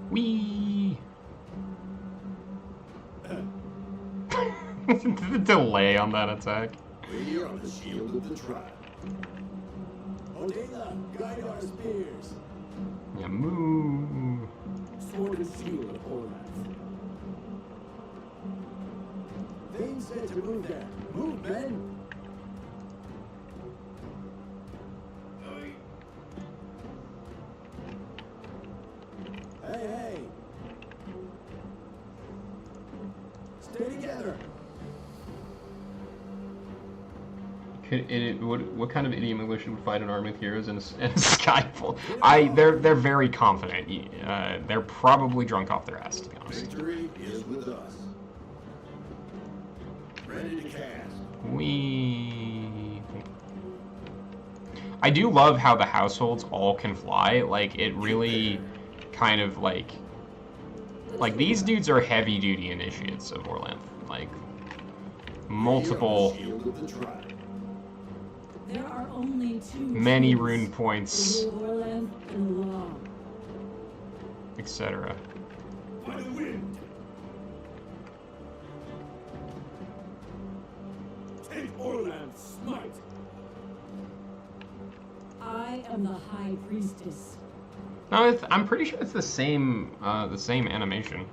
Whee! The delay on that attack. We are the shield of the tribe. Odela, guide our spears. Yeah, moo. Sword and shield of Orlanthe. Thane said to move there. Move, men. Hey, hey. Stay together. What kind of idiot militia would fight an army of heroes in a skyfall? They're very confident. They're probably drunk off their ass, to be honest. Victory is with us. Ready to cast. I do love how the households all can fly. Like, it really kind of like these dudes are heavy duty initiates of Orlanthe. Like multiple, Shield of the tribe. There are only two many chiefs rune points, who rule Orlanthe and law. etc. By the wind. Take Orlanthe, smite. I am the High Priestess. No, I'm pretty sure it's the same animation.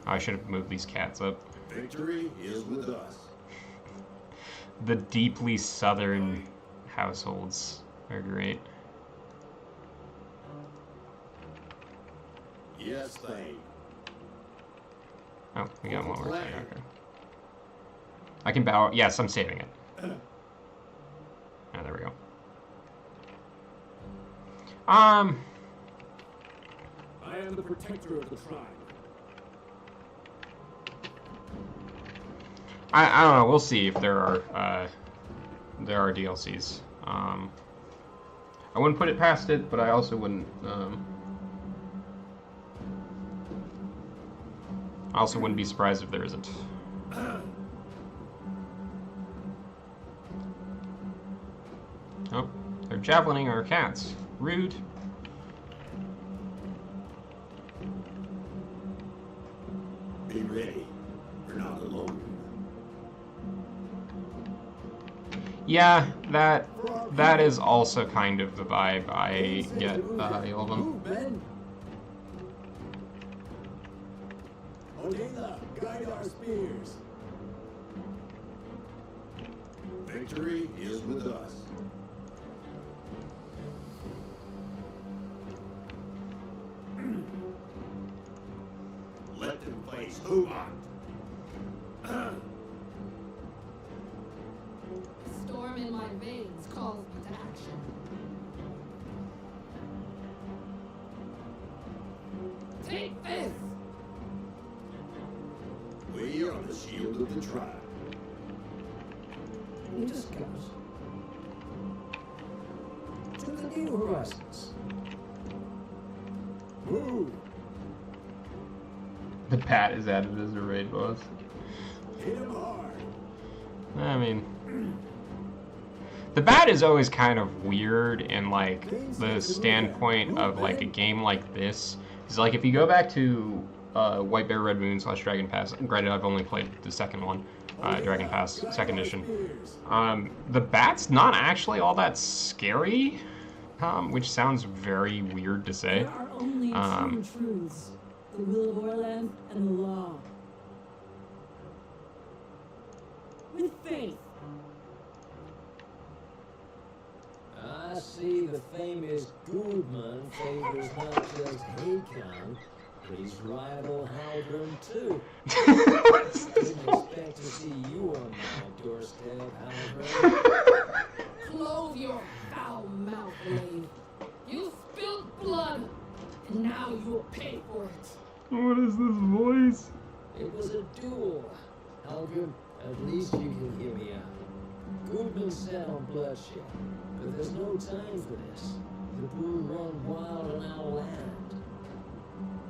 I should have moved these cats up. Victory is with us. The deeply southern households are great. Yes, Thane. Oh, we got one more. Okay. I can bow. Yes, I'm saving it. Oh, there we go. I am the protector of the tribe. I don't know. We'll see if there are DLCs. I wouldn't put it past it, but I also wouldn't. I also wouldn't be surprised if there isn't. Oh, they're javelining our cats. Rude. Be ready. We're not alone. Yeah, that is also kind of the vibe I get all of them. Move, men. Odela, guide our spears. Victory is with us. Let them face Humat. Storm in my veins calls me to action. Take this! We are the shield of the tribe. You just goes. To the new horizons. Move. The bat is added as a raid boss. Hit him hard. I mean, The bat is always kind of weird in like the standpoint of like a game like this. Because like if you go back to White Bear Red Moon / Dragon Pass, granted I've only played the second one, Dragon Pass 2nd edition. The bat's not actually all that scary, which sounds very weird to say. There are only two truths: the will of Orland and the law. With faith. I see the famous Goodman favors not just Hakon, but his rival Halgrim too. Didn't expect to see you on my doorstep, Halgrim. Close your foul mouth, Lane. You spilled blood, and now you'll pay for it. What is this voice? It was a duel. Halgrim, at least you can hear me out. Goodman set on bloodshed, but there's no time for this. The bull run wild on our land.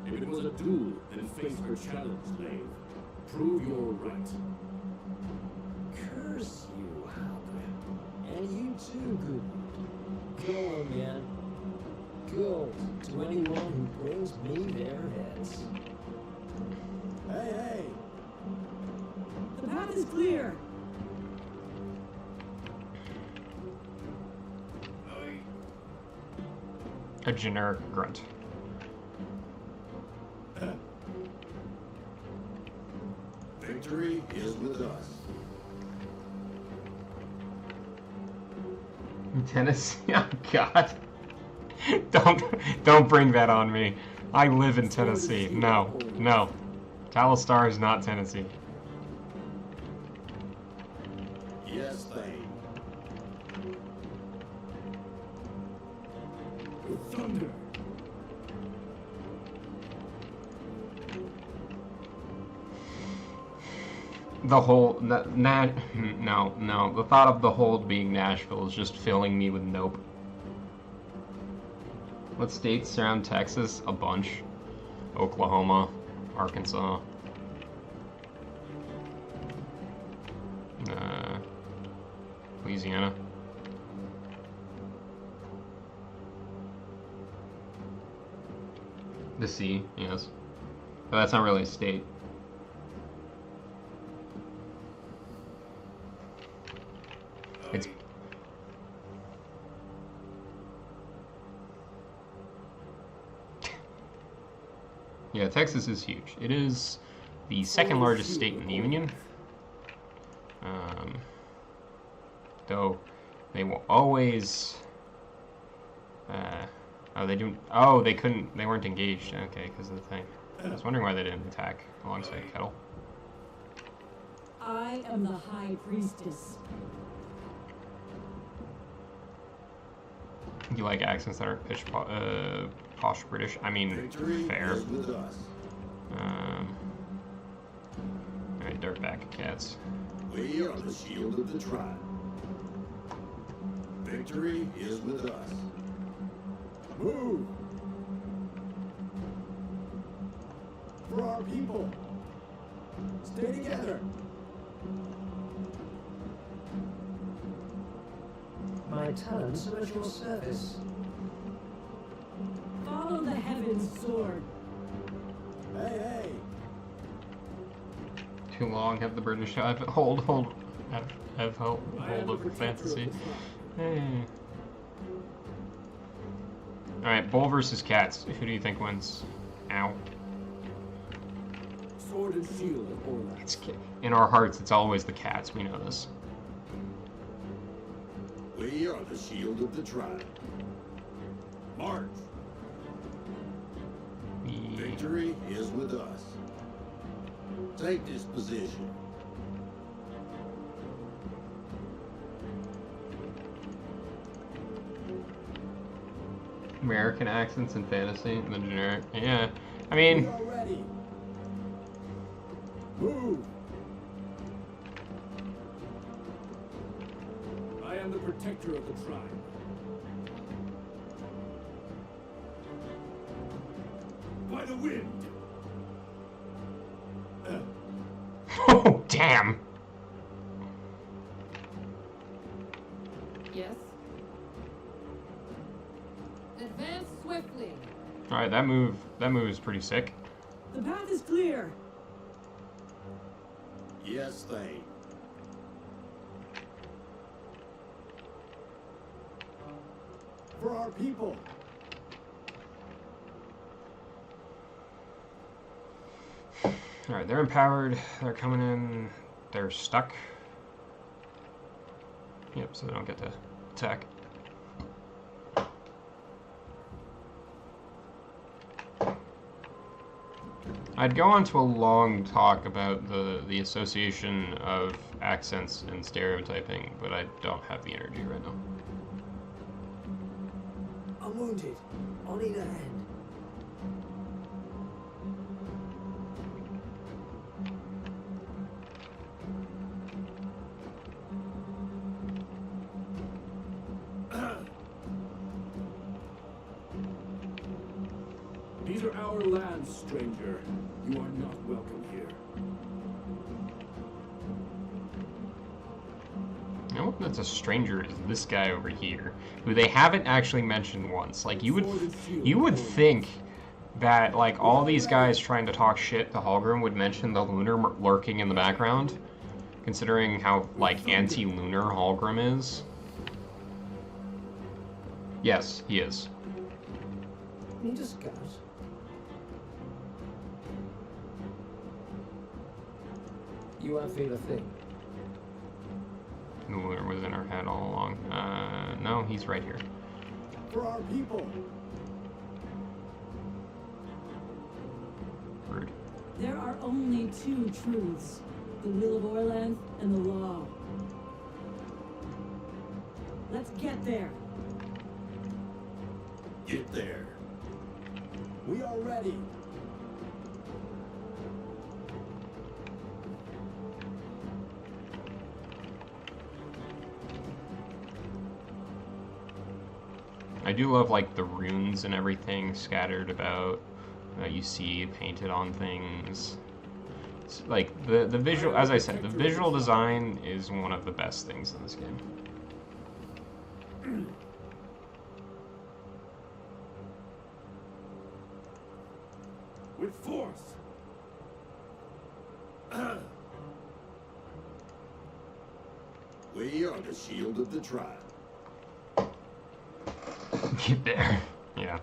If it was a duel, then face her challenge, slave. Prove you're right. Curse you, Halgrim. And you too, Goodman. Go, man. Go to anyone who brings me their heads. Hey, hey! The path is clear. A generic grunt. Victory is with us. Tennessee? Oh God! Don't bring that on me. I live in Tennessee. No, no. Talistar is not Tennessee. Yes, Thane. With thunder. The whole no. The thought of the hold being Nashville is just filling me with nope. What states surround Texas? A bunch. Oklahoma, Arkansas. Louisiana. The sea, yes. But that's not really a state. It's yeah, Texas is huge. It is the second largest state in the union. Though they will always. Oh, they do. Oh, they couldn't. They weren't engaged. Okay, because of the thing. I was wondering why they didn't attack alongside Kettle. I am the High Priestess. You like accents that aren't posh British? I mean, Victory fair. is with us. Alright, dirtbag cats. We are the shield of the tribe. Victory is with us. Move! For our people. Stay together. My talents are at your service. Follow the heaven's sword. Hey, hey! Too long have the British have hold of fantasy. Hey. Alright, bull versus cats. Who do you think wins? Ow. Sword and shield of Orland. It's in our hearts. It's always the cats. We know this. We are the shield of the tribe. March! Victory is with us. Take this position. American accents in fantasy, the generic. Yeah, I We mean, are ready. Move! I am the protector of the tribe. By the wind. oh damn. Yes? Advance swiftly. All right, that move is pretty sick. The path is clear. Yes, Thane. For our people. All right, they're empowered. They're coming in. They're stuck. Yep, so they don't get to attack. I'd go on to a long talk about the association of accents and stereotyping, but I don't have the energy right now. I'm wounded. I need a hand. These are our lands, stranger. You are not welcome here. You know what? That's a stranger is this guy over here, who they haven't actually mentioned once. Like you would think that like all these guys trying to talk shit to Hallgrim would mention the lunar lurking in the background, considering how like anti-lunar Hallgrim is. Yes, he is. Need a scout? You won't feel a thing. The lunar was in our head all along. No, he's right here. For our people. Rude. There are only two truths. The will of Orlanth and the law. Let's get there. Get there. We are ready. I do love like the runes and everything scattered about. You see painted on things. It's, like the visual, as I said, the visual design is one of the best things in this game. With force. We are the shield of the tribe. Get there. Yeah.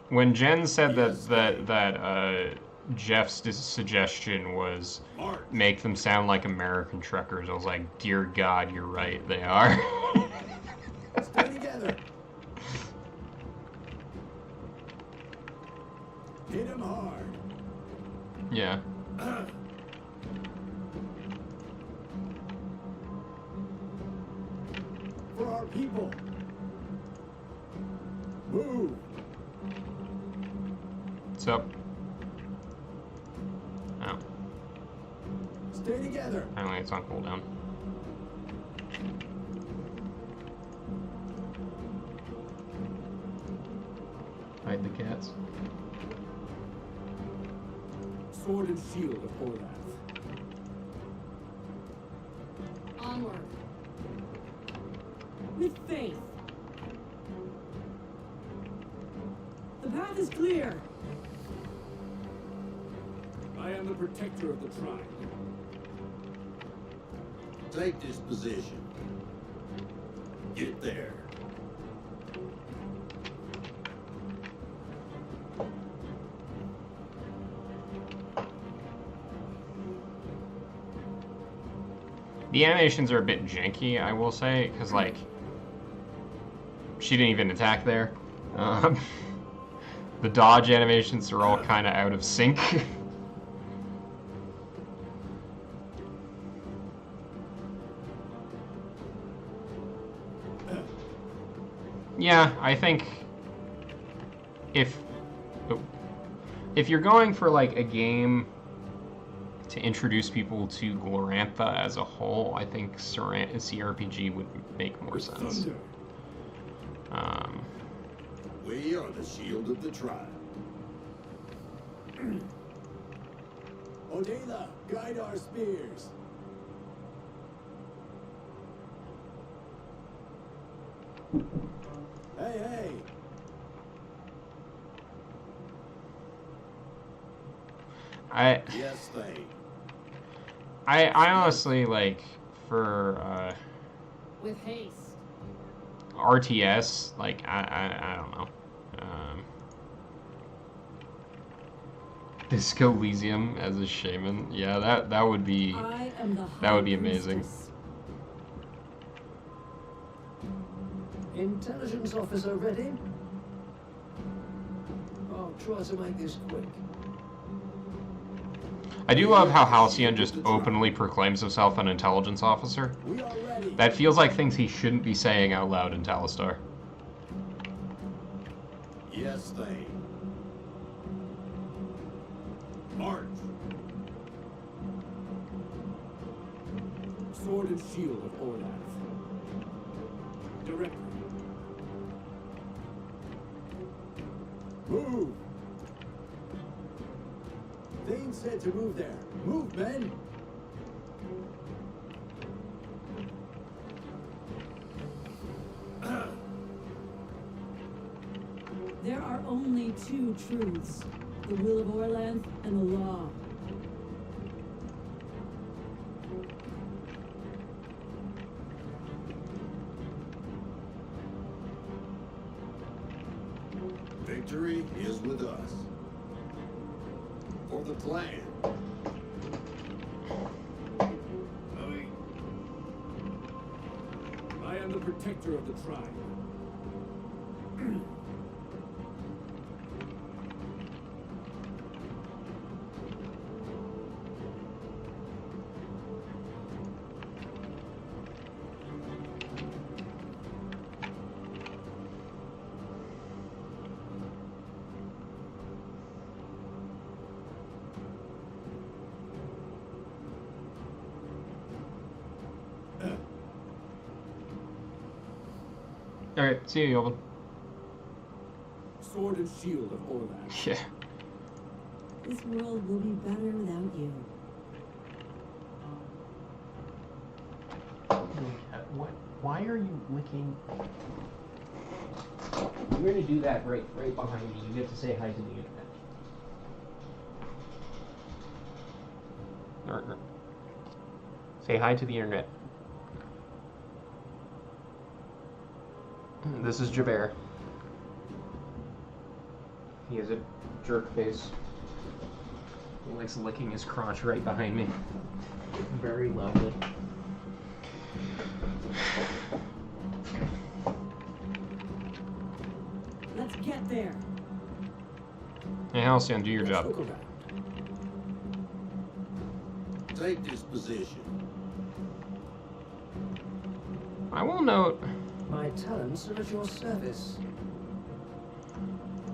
When Jen said that Jeff's suggestion was make them sound like American truckers, I was like, dear God, you're right, they are. Stay together. Hit him hard. Yeah. For our people. Move. What's up? Oh, Stay together. apparently it's on cooldown. Hide the cats. Sword and shield of Orlanth. Onward. With faith. The path is clear. I am the protector of the tribe. Take this position. Get there. The animations are a bit janky, I will say, because like she didn't even attack there. The dodge animations are all kind of out of sync. Yeah, I think if you're going for like a game to introduce people to Glorantha as a whole, I think CRPG would make more sense. We are the shield of the tribe. Odela, guide our spears. Yes, they. I honestly, like, for With haste. RTS, like, I don't know. Disco Elysium as a shaman, yeah, that would be I am the that would be High amazing. Priestess. Intelligence officer ready? I'll try to make this quick. I do love how Halcyon just openly proclaims himself an intelligence officer. We are ready. That feels like things he shouldn't be saying out loud in Talistar. Yes, they. March. Sword and shield of Orlath. Directly. Move. Thane said to move there. Move, men. There are only two truths, the will of Orlanth and the law. Victory is with us. For the clan. I am the protector of the tribe. Alright, see you, Yovan. Sword and shield of Orlath. Yeah. This world will be better without you. What? Why are you licking? You're gonna do that right behind me. You get to say hi to the internet. Say hi to the internet. This is Jabert. He has a jerk face. He likes licking his crotch right behind me. Very lovely. Let's get there. Hey, Halcyon, do your Let's job. look around. Take this position. I will note. My talents are at your service.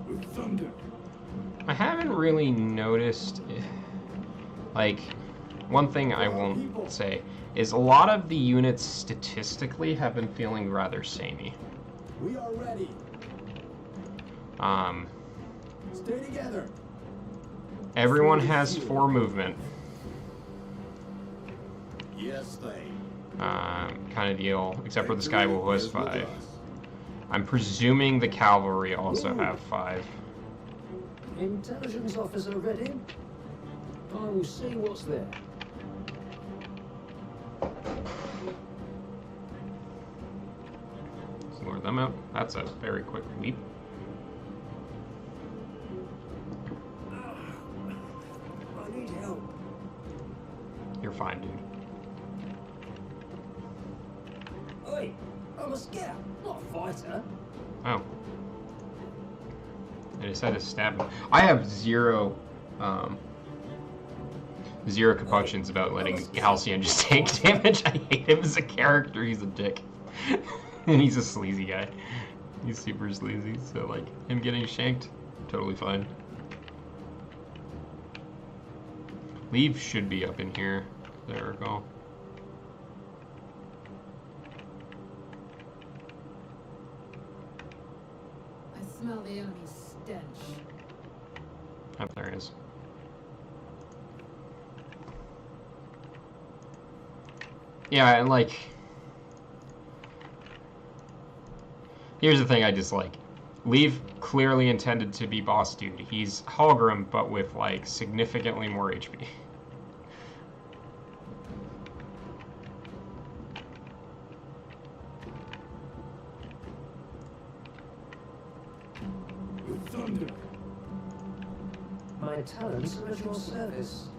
With thunder. I haven't really noticed, like, one thing I won't say is a lot of the units statistically have been feeling rather samey. We are ready. Stay together. Everyone has 4 movement, Yes, they. kind of deal, except for the Skywolf who has 5. I'm presuming the cavalry also have 5. Intelligence officer ready? I will see what's there. Let's lure them out. That's a very quick leap. I need help. You're fine, dude. Oi, I'm a scout, not a fighter. Oh. I decided to stab him. I have zero compunctions about letting Halcyon just take damage. I hate him as a character. He's a dick. And he's a sleazy guy. He's super sleazy, so like him getting shanked, totally fine. Leave should be up in here. There we go. I smell the enemy's stench. Oh, there it is. Yeah, and like, here's the thing I dislike. Leaf clearly intended to be boss dude. He's Hallgrim, but with like significantly more HP. With thunder. My talents are at your service.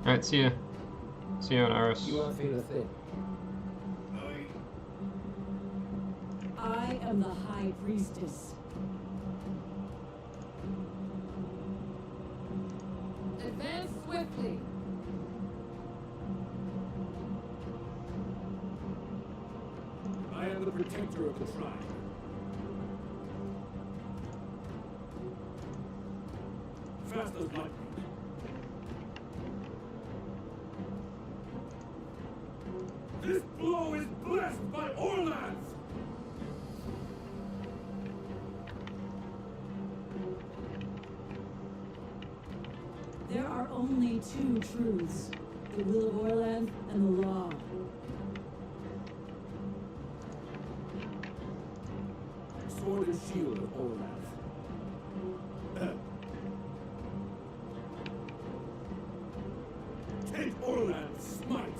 Alright, see ya. See you on Aros. You won't feel a thing. I am the High Priestess. Advance swiftly. I am the protector of the tribe. Fast as lightning. This blow is blessed by Orlands! There are only two truths, the will of Orland and the law. Sword and shield of Orlands. Take Orland's smite!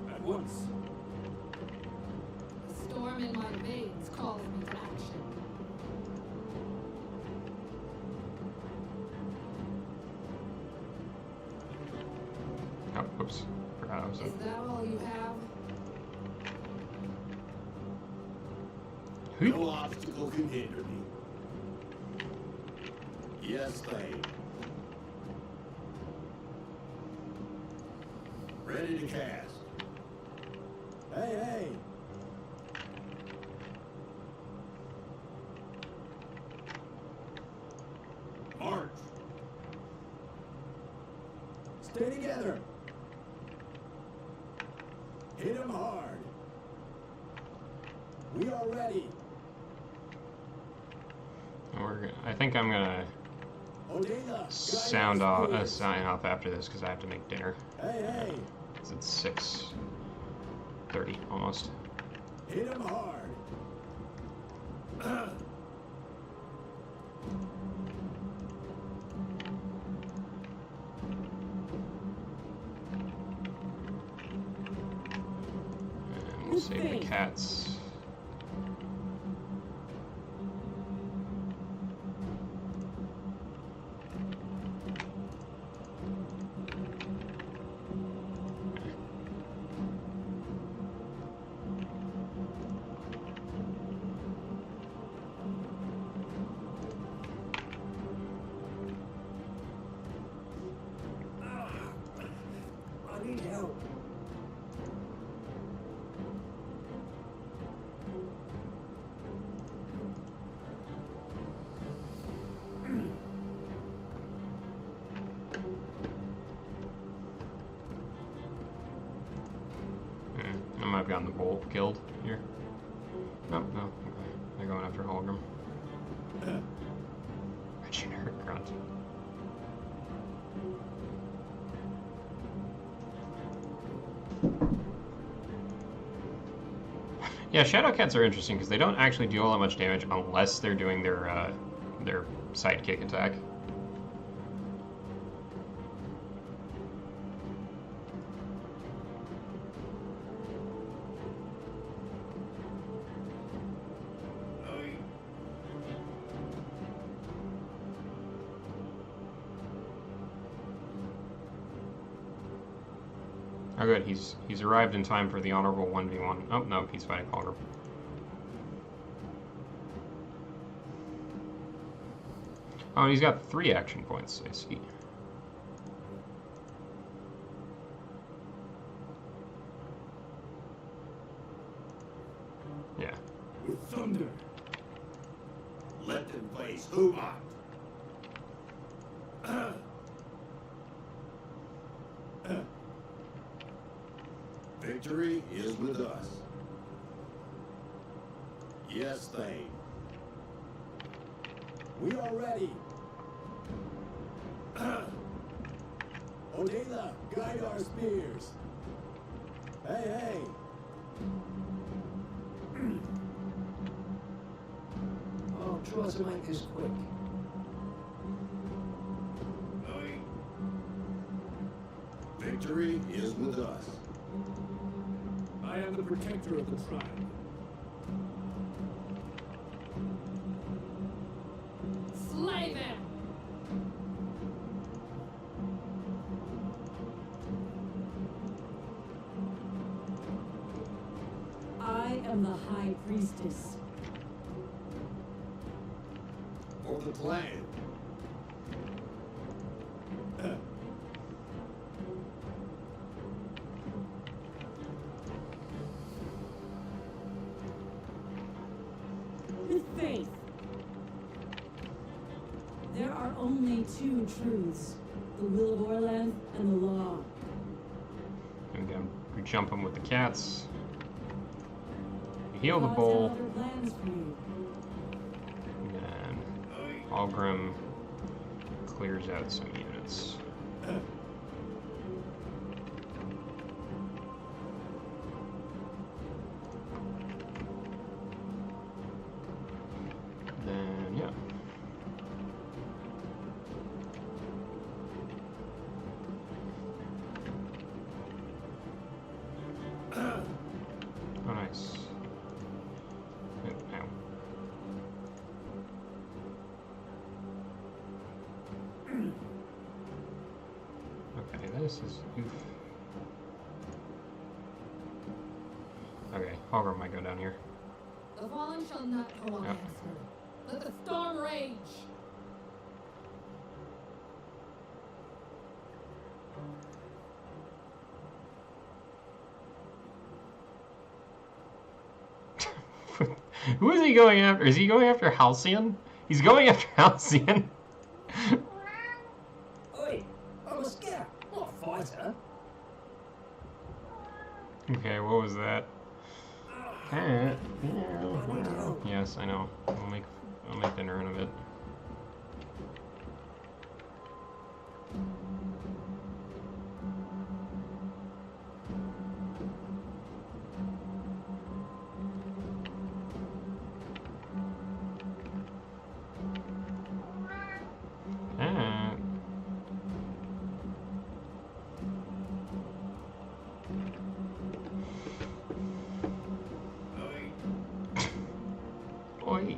At once. The storm in my veins calls me to action. Oh, whoops. Forgot I was Is that all you have? No obstacle can hinder me. Yes, Thane. Ready to cast. Hey, hey! March! Stay together! Hit him hard! We are ready! I think I'm gonna Odela, sign off after this because I have to make dinner. Hey, hey! 'Cause it's 6:30 almost. Hit him hard! And we'll save the cats. I need help. I might have gotten the bull killed here. Oh, no. Okay. They're going after Hallgrim. Reginald Grunt. Yeah, Shadow Cats are interesting because they don't actually do all that much damage unless they're doing their sidekick attack. Oh good, he's arrived in time for the honorable 1v1. Oh no, he's fighting Hallgrim. Oh, and he's got 3 action points, I see. Yeah. With thunder. Let them face Hubot. Victory is with us. Yes, Thane. We are ready. Odela, guide our spears. Hey! I'll try to make this quick. Victory is with us. I am the protector of the tribe. Slay them! I am the High Priestess. For the clan. With faith. There are only two truths. The will of Orland and the law. And again, we jump him with the cats. We heal the Gods bull. have other plans for you. And Algrim clears out some units. Then, yeah. Oh, nice. Ow. Okay, this is oof. Okay, Hogger might go down here. The fallen shall not go unanswered. Let the storm rage! Who is he going after? Is he going after Halcyon? He's going after Halcyon. Oi! I'm a scout, not a fighter. Okay, what was that? Cat. Yes, I know. I'll make dinner in a bit. Cat. Oi.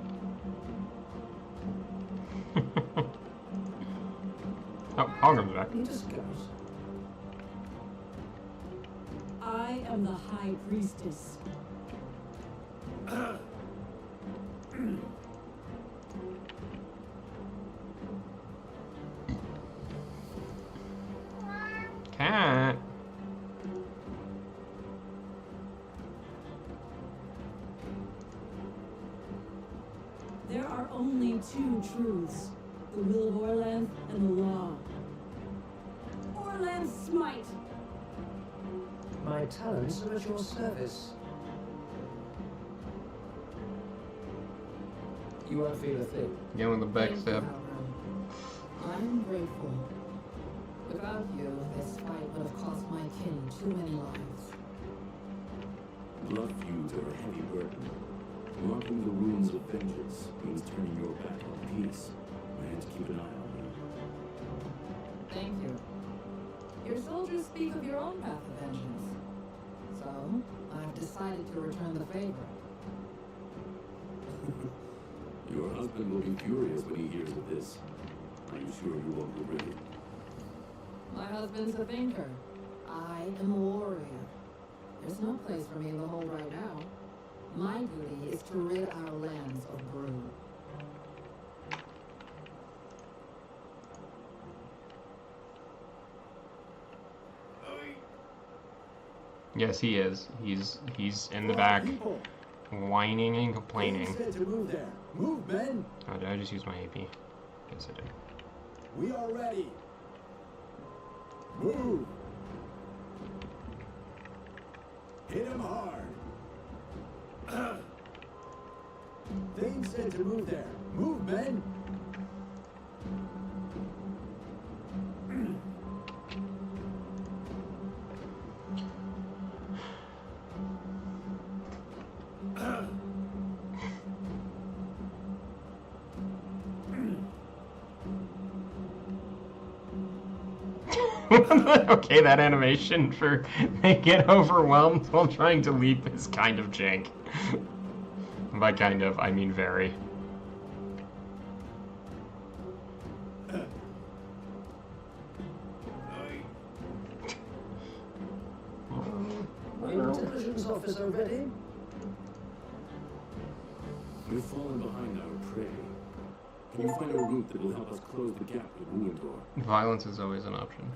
Oh, Hogrim's back. He just goes. I am the High Priestess. Cat. There are only two truths. The will of Orland and the law. Orland's smite. My talents are at your service. You won't feel a thing. Again with the Thank you, backstab. Algrim. I'm grateful. Without you, this fight would have cost my kin too many lives. Blood feuds are a heavy burden. Marking the runes of vengeance means turning your back on peace. And keep an eye on you. Thank you. Your soldiers speak of your own path of vengeance. So, I've decided to return the favor. Your husband will be furious when he hears of this. Are you sure you won't regret it? My husband's a thinker. I am a warrior. There's no place for me in the hole right now. My duty is to rid our lands of brew. Yes, he is. He's in the back, whining and complaining. Said to move there. Move, men. Oh, did I just use my AP? Yes, I did. We are ready. Move. Hit him hard. Thane said to move there. Move, men. Okay, that animation for they get overwhelmed while trying to leap is kind of jank. By kind of, I mean very. Intelligence officer ready? We've fallen behind our prey. Can you find a route that will help us close the gap with Ruintor? Violence is always an option.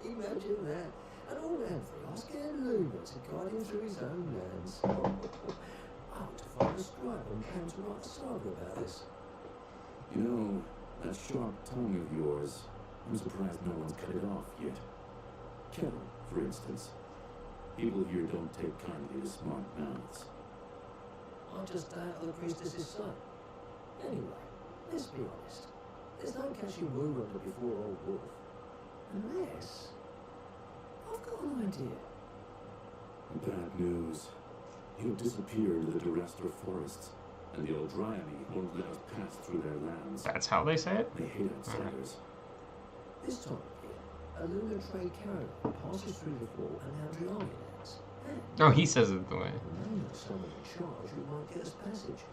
Imagine that. An all-round scared Luna to guide him through his own lands. I want to find a scribe and plan to write a saga about this. You know, that sharp tongue of yours, I'm surprised no one's cut it off yet. Kettle, for instance. People here don't take kindly to smart mouths. I just doubt the priestess's son. Anyway, let's be honest. There's no catching Ruintor before Old Wolf. Unless... I've got an idea. Bad news. He'll disappear into the Durestor forests, and the Eldraini won't let us pass through their lands. That's how they say it? They hate outsiders. This time of year, a lunar trade caravan passes through the fall and Andriani lands. And Oh, he says it the way. the name of someone in charge who might get us passage.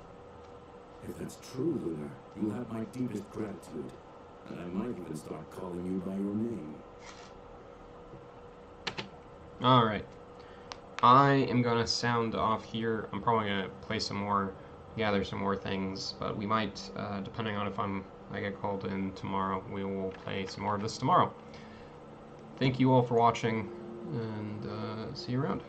If that's true, Lunar, you'll have my deepest gratitude. And I might even start calling you by your name. Alright. I am gonna sound off here. I'm probably gonna play some more, gather some more things, but we might, depending on if I get called in tomorrow, we will play some more of this tomorrow. Thank you all for watching, and see you around.